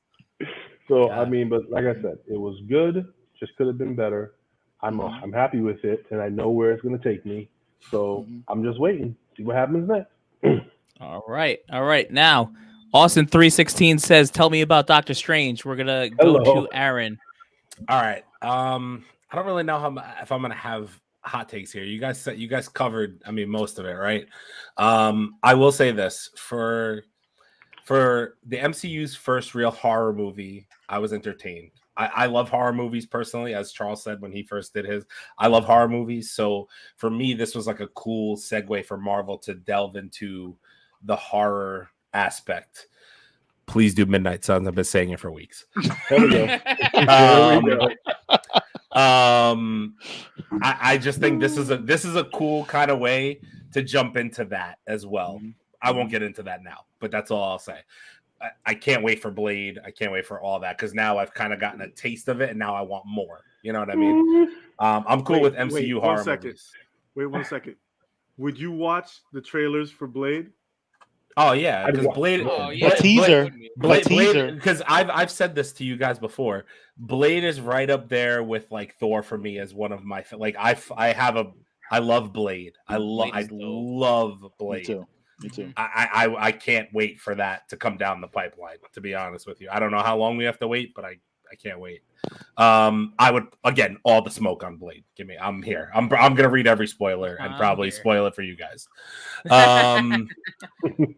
So I mean, but like I said, it was good. Just could have been better. I'm happy with it, and I know where it's going to take me. So I'm just waiting. See what happens next. All right. Now, Austin 316 says, "Tell me about Doctor Strange." We're gonna go to Aaron. All right. I don't really know if I'm gonna have hot takes here. You guys covered, I mean, most of it, right? I will say this for the MCU's first real horror movie, I was entertained. I love horror movies personally, as Charles said when he first did his. I love horror movies, so for me, this was like a cool segue for Marvel to delve into the horror aspect. Please do Midnight Suns. I've been saying it for weeks. There we go. I just think this is a cool kind of way to jump into that as well. I won't get into that now, but that's all I'll say. I can't wait for Blade. I can't wait for all that because now I've kind of gotten a taste of it, and now I want more. You know what I mean? I'm cool with MCU horror movies. Wait 1 second. Would you watch the trailers for Blade? Oh yeah, because Blade, teaser, because I've said this to you guys before. Blade is right up there with like Thor for me as one of my I love Blade. I love Blade. Me too. I can't wait for that to come down the pipeline. To be honest with you, I don't know how long we have to wait, but I can't wait. I would again all the smoke on Blade. I'm here. I'm gonna read every spoiler and probably spoil it for you guys.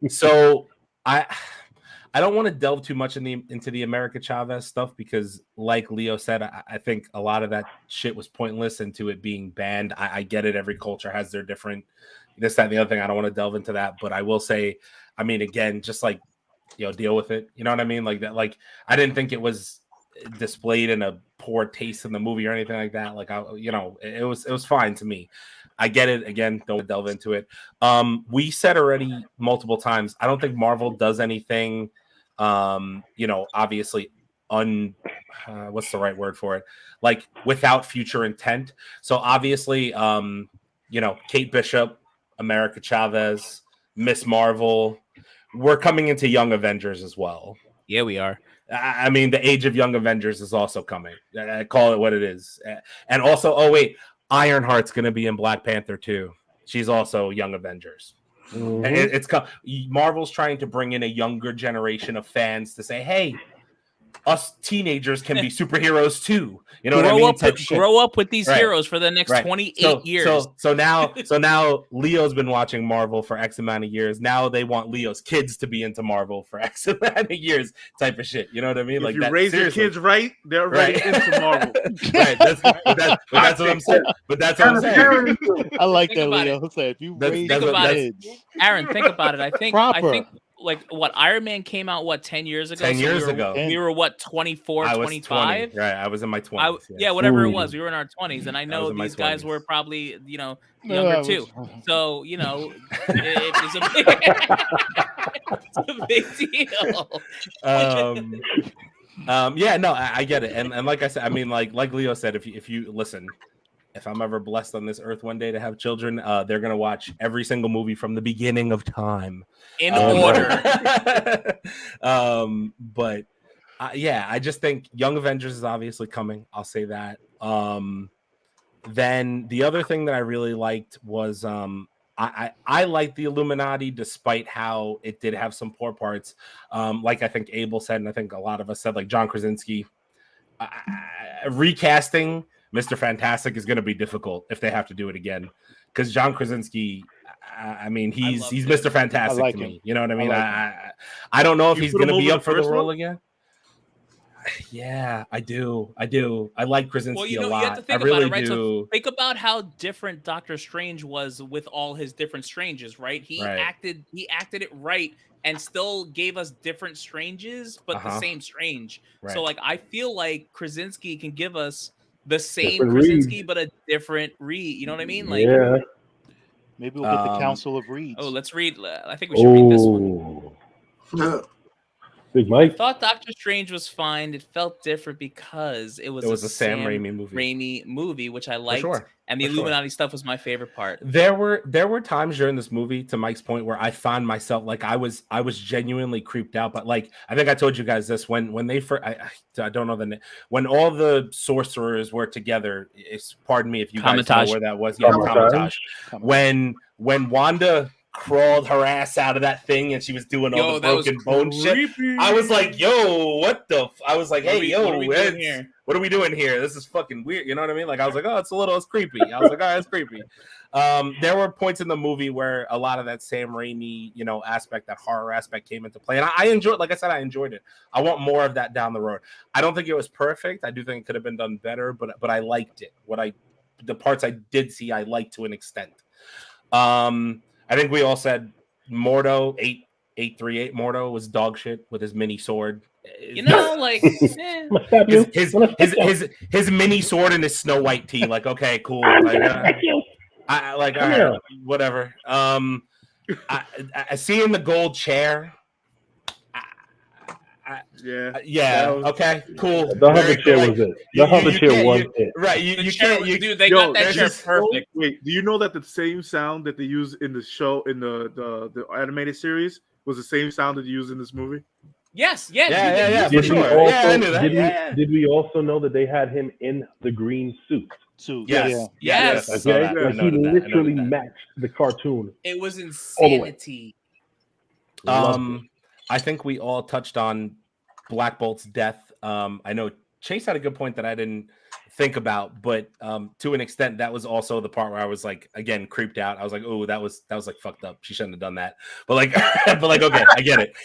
So I don't want to delve too much into the America Chavez stuff because, like Leo said, I think a lot of that shit was pointless into it being banned. I get it. Every culture has their different this, that, and the other thing. I don't want to delve into that, but I will say, I mean, again, just like deal with it. You know what I mean? Like that. Like I didn't think it was displayed in a poor taste in the movie or anything like that. Like it was fine to me. I get it. Again, don't delve into it. We said already multiple times, I don't think Marvel does anything obviously what's the right word for it? Like without future intent. So obviously Kate Bishop, America Chavez, Miss Marvel, we're coming into Young Avengers as well. Yeah, we are. I mean, the age of Young Avengers is also coming. I call it what it is. And also, Ironheart's going to be in Black Panther too. She's also Young Avengers. Mm-hmm. And Marvel's trying to bring in a younger generation of fans to say, hey, us teenagers can be superheroes too. You know what I mean? Grow up with these heroes for the next 28 years. So now Leo's been watching Marvel for X amount of years. Now they want Leo's kids to be into Marvel for X amount of years, type of shit. You know what I mean? If like you raise your kids right, they're right into Marvel. Right. That's what I'm saying. But that's what I'm saying. I like that, Leo. If you raise your kids, Aaron, think about it. I think what Iron Man came out 10 years ago. 10 years ago. We were what 24, I was 25. 20. Right, I was in my 20s. Yeah, whatever it was. We were in our 20s, and I know these guys 20s. were probably younger too. So it's a big deal. Yeah, no, I get it, and like I said, I mean, like Leo said, if you listen, if I'm ever blessed on this earth one day to have children, they're gonna watch every single movie from the beginning of time in order. But yeah, I just think Young Avengers is obviously coming. I'll say that. Then the other thing that I really liked was I liked the Illuminati, despite how it did have some poor parts. Like I think Abel said, and I think a lot of us said, like John Krasinski, recasting Mr. Fantastic is going to be difficult if they have to do it again, because John Krasinski, I mean, he's Mr. Fantastic to me. You know what I mean? I don't know if he's going to be up for the role again. Yeah, I do. I like Krasinski a lot. You have to think I really about it, right? do. So think about how different Doctor Strange was with all his different Stranges, right? He acted it right and still gave us different Stranges, but the same Strange. Right. So like I feel like Krasinski can give us the same different Krasinski, but a different Reed. You know what I mean? Like, yeah. Maybe we'll get the Council of Reeds. Oh, let's read. I think we should read this one. Big Mike. I thought Doctor Strange was fine. It felt different because it was a Sam Raimi movie, which I liked, and the Illuminati stuff was my favorite part. There were times during this movie, to Mike's point, where I found myself like I was genuinely creeped out. But like I think I told you guys this when they first, I don't know the name, when all the sorcerers were together. Pardon me if you guys know where that was. Yeah, Kamatage. When Wanda crawled her ass out of that thing and she was doing all the broken bone shit. I was like, yo, what the I was like, hey, what are we doing here? This is fucking weird. You know what I mean? Like I was like, oh, it's creepy. I was like, oh, it's creepy. There were points in the movie where a lot of that Sam Raimi, aspect, that horror aspect came into play. And I enjoyed, like I said, I enjoyed it. I want more of that down the road. I don't think it was perfect. I do think it could have been done better, but I liked it. The parts I did see, I liked to an extent. I think we all said Mordo 838 Mordo was dog shit with his mini sword. Like his mini sword and his Snow White tee. Like, okay, cool. Like, all right, whatever. I seeing the gold chair. Okay, cool. The hover chair was it. The hover chair was it. Right. You can't. Dude, they got that chair perfect. Wait, do you know that the same sound that they use in the show in the animated series was the same sound that they use in this movie? Yes. Yeah. Did for we sure. also, I knew that. Did we also know that they had him in the green suit? Yes. Okay. Like he literally matched the cartoon. It was insanity. I think we all touched on Black Bolt's death. I know Chase had a good point that I didn't think about, but to an extent, that was also the part where I was like, again, creeped out. I was like, oh, that was like fucked up. She shouldn't have done that. But like, okay, I get it.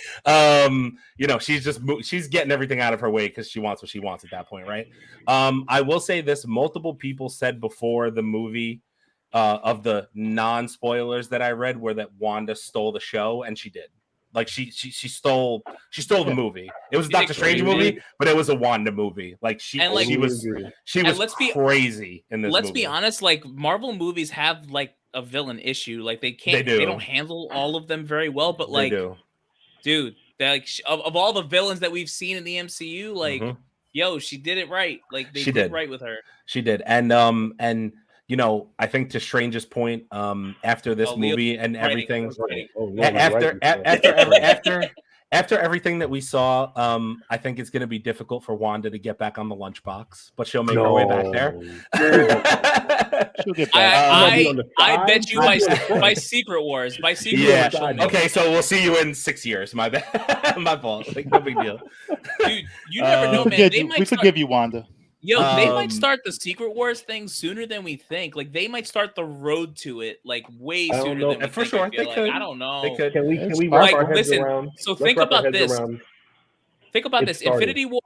She's getting everything out of her way because she wants what she wants at that point, right? I will say this: multiple people said before the movie, of the non-spoilers that I read, were that Wanda stole the show, and she did. Like she stole the movie. It was a Doctor Strange movie, but it was a Wanda movie. Like she was crazy in this movie. Let's be honest, like Marvel movies have like a villain issue. Like they don't handle all of them very well, but like dude, like of all the villains that we've seen in the MCU, like she did it right. Like they did right with her. She did. And I think to Strange's point, after this movie and everything, after everything that we saw, I think it's going to be difficult for Wanda to get back on the lunchbox, but she'll make her way back there. She'll get back. I bet you by Secret Wars. Wars. Okay, so we'll see you in 6 years. My bad. My fault. Like, no big deal. Dude, you never know, man. We forgive you, Wanda. They might start the Secret Wars thing sooner than we think. Like they might start the road to it like way sooner than we think. For sure, they could. I don't know. They could. Can we wrap our heads listen, around? So think about this. Think about this. Started. Infinity War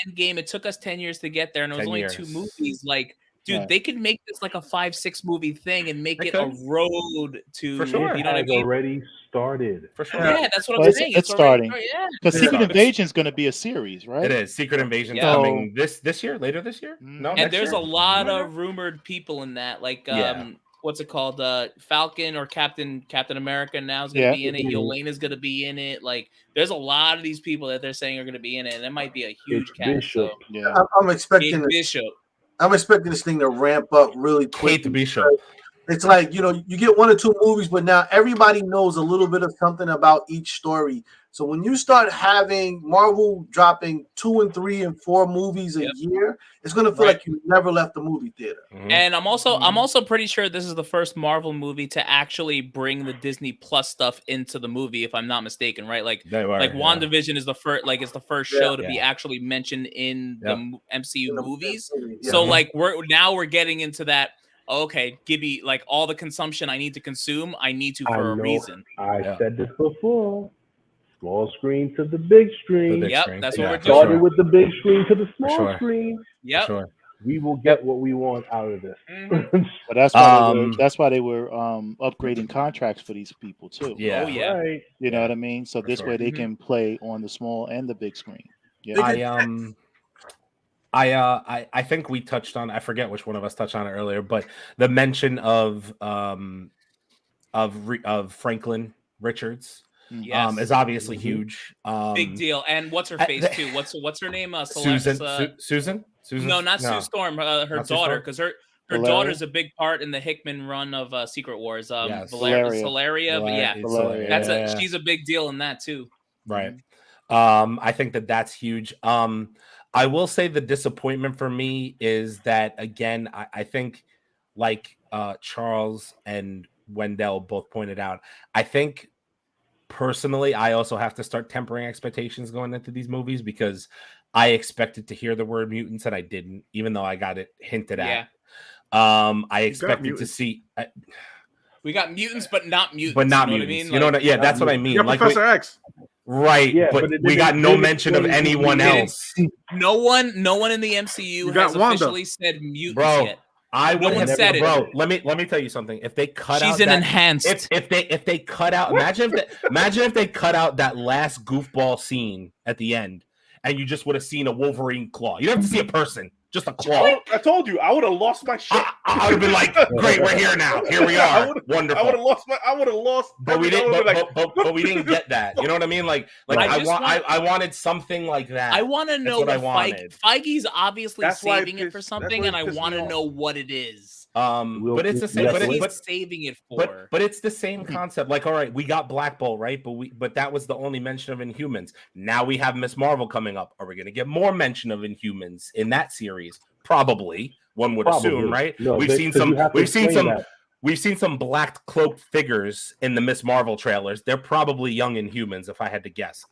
Endgame. It took us 10 years to get there, and it was only 2 movies. Like, dude, they could make this like a 5-6 movie thing and make it a road to. For sure. You know what I mean? Already started. For sure. Yeah, that's what Well, I'm saying. it's starting. Yeah. Because Secret Yeah. Invasion is going to be a series, right? It is. Secret Invasion Yeah. coming this year, later this year? No, And next there's year? a lot of rumored people in that, like what's it called? Falcon or Captain America now is going to be in it. Yelena's going to be in it. Like, there's a lot of these people that they're saying are going to be in it, and it might be a huge cast. Bishop. So. Yeah. I'm expecting Kate Bishop. I'm expecting this thing to ramp up really quick. Kate Bishop. It's like, you get 1 or 2 movies, but now everybody knows a little bit of something about each story. So when you start having Marvel dropping 2 and 3 and 4 movies a year, it's going to feel like you never left the movie theater. Mm-hmm. And I'm also pretty sure this is the first Marvel movie to actually bring the Disney Plus stuff into the movie, if I'm not mistaken, right? Like WandaVision is the first, like, it's the first show to be actually mentioned in the MCU movies. Yeah. So like we're getting into that. Okay, give me like all the consumption I need to consume. I need to for a reason. I said this before. Small screen to the big screen. That's what we're doing. Started with the big screen to the small screen. Yep. Sure. We will get what we want out of this. But that's why they were upgrading contracts for these people too. Yeah. Oh yeah. Right. You know what I mean? So this way they can play on the small and the big screen. Yeah. I think we touched on, I forget which one of us touched on it earlier, but the mention of Franklin Richards is obviously huge. Big deal. And what's her face too? What's her name? Susan? No, not Sue Storm. Her daughter, because her daughter's a big part in the Hickman run of Secret Wars. Valeria. Yeah, she's a big deal in that too. Right. I think that's huge. I will say the disappointment for me is that, again, I think like Charles and Wendell both pointed out, I think personally, I also have to start tempering expectations going into these movies because I expected to hear the word mutants and I didn't, even though I got it hinted at. I expected to see. We got mutants, but not mutants. But not mutants. What I mean? You know what? Yeah, that's what I mean. Like Professor X. Right, yeah, but we got no mention of anyone else. No one in the MCU has officially said mutants yet. I would have said it. Bro, let me tell you something. If they cut out, she's an enhanced. If they cut out, imagine if they cut out that last goofball scene at the end, and you just would have seen a Wolverine claw. You don't have to see a person. Just a claw. I told you, I would have lost my shit. I would have been like, "Great, we're here now. Here we are. Wonderful." I would have lost. But we didn't. But we didn't get that. You know what I mean? Like I wanted something like that. I want to know what Feige's obviously saving it for something, and I want to know what it is. But it's the same. But saving it for. But it's the same concept. Like, all right, we got Black Bolt, right? But that was the only mention of Inhumans. Now we have Miss Marvel coming up. Are we going to get more mention of Inhumans in that series? Probably, one would assume, right? No, we've seen some black cloaked figures in the Miss Marvel trailers. They're probably young Inhumans, if I had to guess.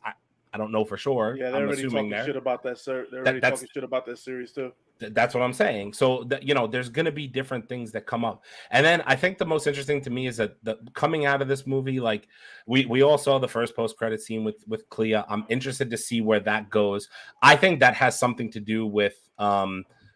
I don't know for sure. Yeah, they're already talking shit about that. They're already talking shit about that series too. That's what I'm saying. So there's going to be different things that come up. And then I think the most interesting to me is that coming out of this movie, like we all saw the first post-credit scene with Clea. I'm interested to see where that goes. I think that has something to do with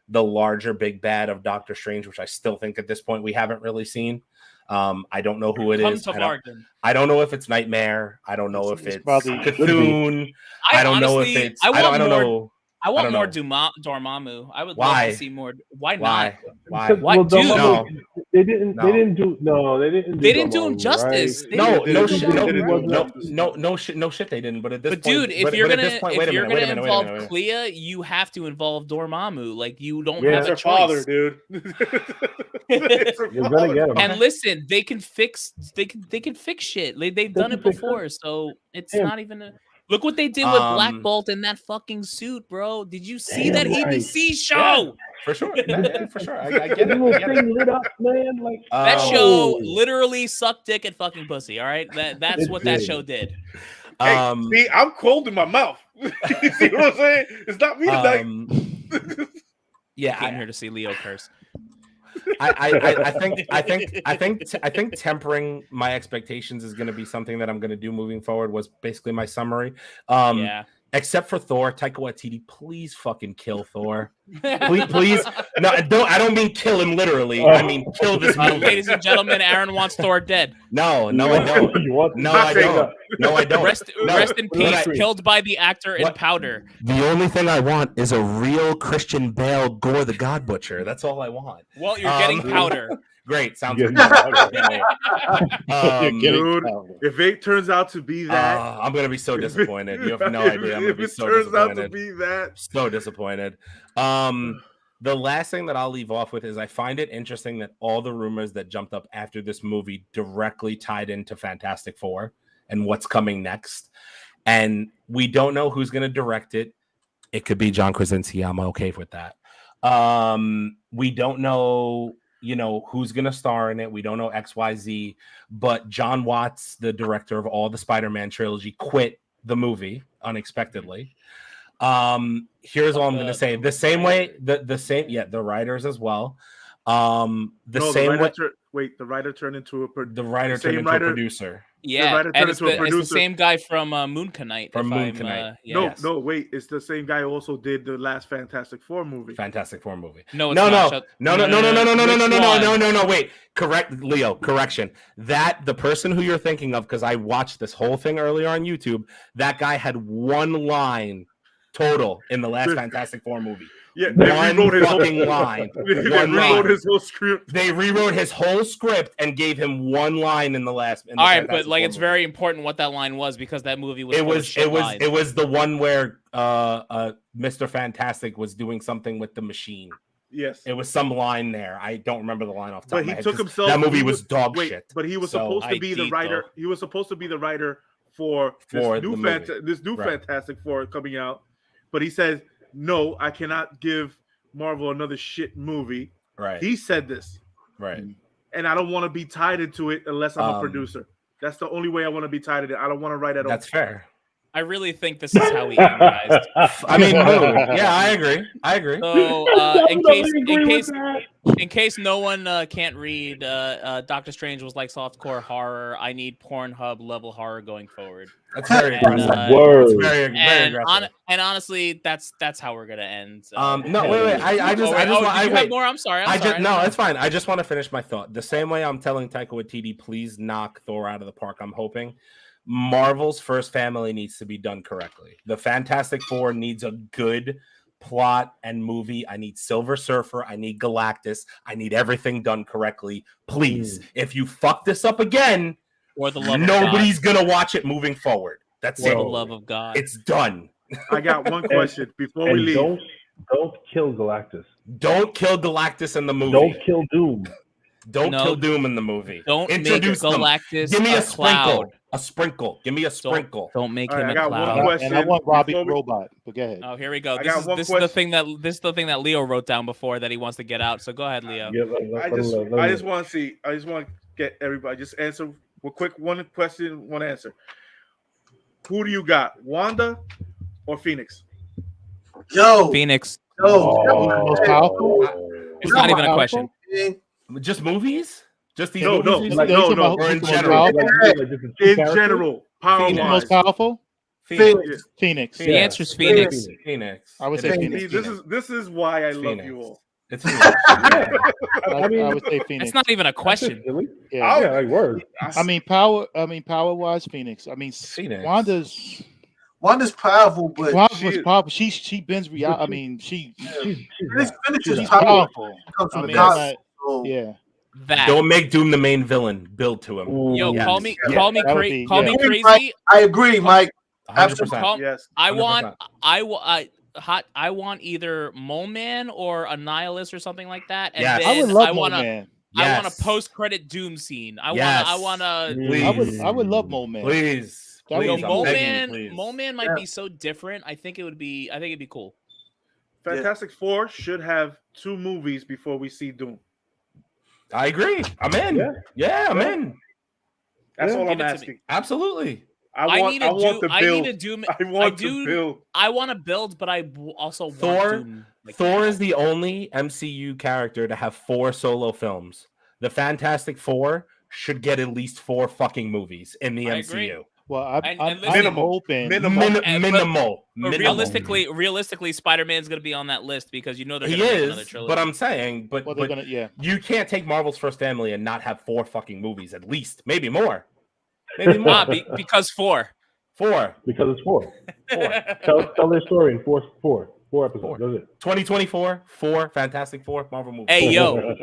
the larger big bad of Doctor Strange, which I still think at this point we haven't really seen. I don't know who it is. I don't know if it's Nightmare. I don't know if it's Cthulhu. I don't know if it's. I don't know. I want more Dormammu. I would love to see more. Why not? Why? Well, dude, no. They didn't do him justice. Right? No shit. They didn't. But at this point, dude, if you're gonna involve Clea, you have to involve Dormammu. Like, you don't have a choice. Father, dude. You're gonna get him. And listen, they can fix shit. They've done it before, so it's not even a. Look what they did with Black Bolt in that fucking suit, bro. Did you see that ABC show? Yeah, for sure. For sure. I get it. Thing lit up, man. Like, that show literally sucked dick and fucking pussy. All right, that's what that show did. Hey, see, I'm cold in my mouth. You see what I'm saying? It's not me tonight. Yeah, I'm here to see Leo curse. I think tempering my expectations is going to be something that I'm going to do moving forward. Was basically my summary. Except for Thor, Taika Waititi, please fucking kill Thor. Please, no, I don't mean kill him literally. I mean kill this movie. Ladies and gentlemen, Aaron wants Thor dead. No, I don't. No, I don't. No, I don't. Rest in peace. Killed by the actor in powder. The only thing I want is a real Christian Bale Gore the God Butcher. That's all I want. Well, you're getting powder. Great, sounds Dude, good. If it turns out to be that, I'm gonna be so disappointed. You have no idea. I'm gonna be so disappointed. If it turns out to be that, so disappointed. The last thing that I'll leave off with is I find it interesting that all the rumors that jumped up after this movie directly tied into Fantastic Four and what's coming next. And we don't know who's going to direct it. It could be John Krasinski. I'm okay with that. We don't know, who's going to star in it. We don't know XYZ. But John Watts, the director of all the Spider-Man trilogy, quit the movie unexpectedly. Here's all I'm going to say. The same way, the writers as well. The writer turned into a producer. Yeah, and it's the same guy from Moon Knight. No, wait, it's the same guy who also did the last Fantastic Four movie. No, it's not. No. Wait, correct, Leo. Correction. That the person who you're thinking of, because I watched this whole thing earlier on YouTube. That guy had one line total in the last Fantastic Four movie. Yeah, they rewrote his whole script. They rewrote his whole script and gave him one line in the last. All right, but it's very important what that line was because that movie was. It was the one where Mr. Fantastic was doing something with the machine. Yes, it was some line there. I don't remember the line off the top of my head. But he took himself. That movie was dog shit. But he was supposed to be the writer. He was supposed to be the writer for this new Fantastic Four coming out. But he says, no, I cannot give Marvel another shit movie. Right. He said this. Right. And I don't want to be tied into it unless I'm a producer. That's the only way I want to be tied into it. I don't want to write at all. That's fair. I really think this is how we end, guys. I mean, yeah, I agree. So, in case no one can't read, Doctor Strange was like softcore horror. I need Pornhub level horror going forward. That's very aggressive. Very aggressive. And honestly, that's how we're gonna end. No, wait. I have more. I'm sorry. No, it's fine. I just want to finish my thought. The same way I'm telling Taika Waititi, please knock Thor out of the park. I'm hoping Marvel's first family needs to be done correctly. The Fantastic Four needs a good plot and movie. I need Silver Surfer. I need Galactus. I need everything done correctly. Please, if you fuck this up again, or the love nobody's gonna watch it moving forward. That's it. For the love of God, it's done. I got one question before we leave. Don't kill Galactus. Don't kill Galactus in the movie. Don't kill Doom. Don't kill Doom in the movie. Don't introduce make Galactus. Give me a sprinkle. Cloud. A sprinkle. Give me a sprinkle. Don't make him I a got cloud. one question. And I want Robbie Robot. But go ahead. Oh, here we go. This is the thing that Leo wrote down before that he wants to get out. So go ahead, Leo. I just want to get everybody just answer one question, one answer. Who do you got, Wanda or Phoenix? Phoenix. Most powerful. It's not even a question. Just movies? Just these No. movies? No. Or in general? In general, power-wise. Most powerful? Phoenix. The answer is Phoenix. I would say Phoenix. This is why I love you all. It's Phoenix. I would say Phoenix. It's not even a question. Yeah, like word. I mean, power-wise, Phoenix. I mean, Phoenix. Wanda's powerful, but Wanda's powerful. She bends reality. I mean, she's powerful. Yeah. That. Don't make Doom the main villain. Build to him. Yo, Yes. call me crazy. I agree, Mike. 100%. Yes. I want either Mole Man or a Nihilist or something like that. And Yes. then I would love Mole Man. I want a post-credit Doom scene. I want Please. I would love Mole Man. Please. Mole Man might be so different. I think it'd be cool. Fantastic Four should have 2 movies before we see Doom. I agree. I'm in. Yeah, I'm in. That's all I'm asking. Absolutely. I want to build, but I also want Doom. Thor is the only MCU character to have 4 solo films. The Fantastic Four should get at least 4 fucking movies in the MCU. Well, I'm listen, hoping minimal. But realistically, Spider-Man's going to be on that list because they're going to make another trilogy. But I'm saying, you can't take Marvel's first family and not have 4 fucking movies at least, maybe more. Because 4. Because it's 4. Tell their story in 4 episodes. Does it? 2024, 4 Fantastic Four Marvel movies. Hey yo!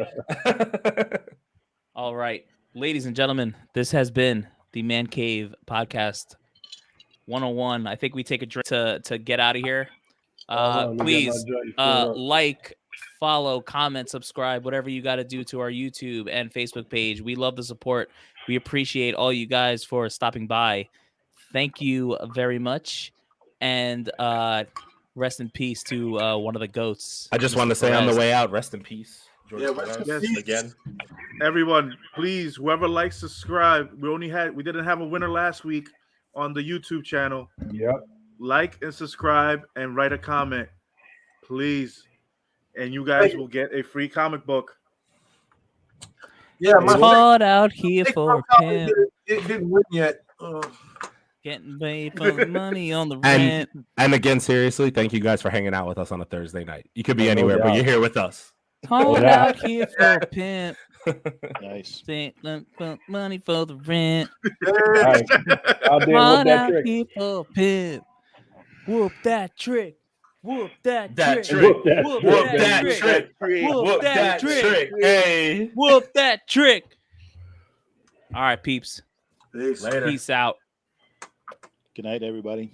All right, ladies and gentlemen, this has been the Man Cave Podcast 101. I think we take a drink to get out of here. Please like, follow, comment, subscribe, whatever you got to do to our YouTube and Facebook page. We love the support. We appreciate all you guys for stopping by. Thank you very much. And rest in peace to one of the GOATs. I just want to say on the way out, rest in peace. George Perez, again. Everyone, please, whoever likes, subscribe. We didn't have a winner last week on the YouTube channel. Yep. Like and subscribe and write a comment, please. And you guys will get a free comic book. Yeah, it's hard out here for a pimp. It didn't win yet. Getting paid for the money on the rent. And again, seriously, thank you guys for hanging out with us on a Thursday night. You could be anywhere, but you're here with us. Hard out here for a pimp. Nice. Money for the rent. Right. Hard out here for a pimp. Whoop that trick. Whoop that trick. Whoop that trick. Whoop that trick. Hey. Whoop that trick. All right, peeps. Peace. Later. Peace out. Good night, everybody.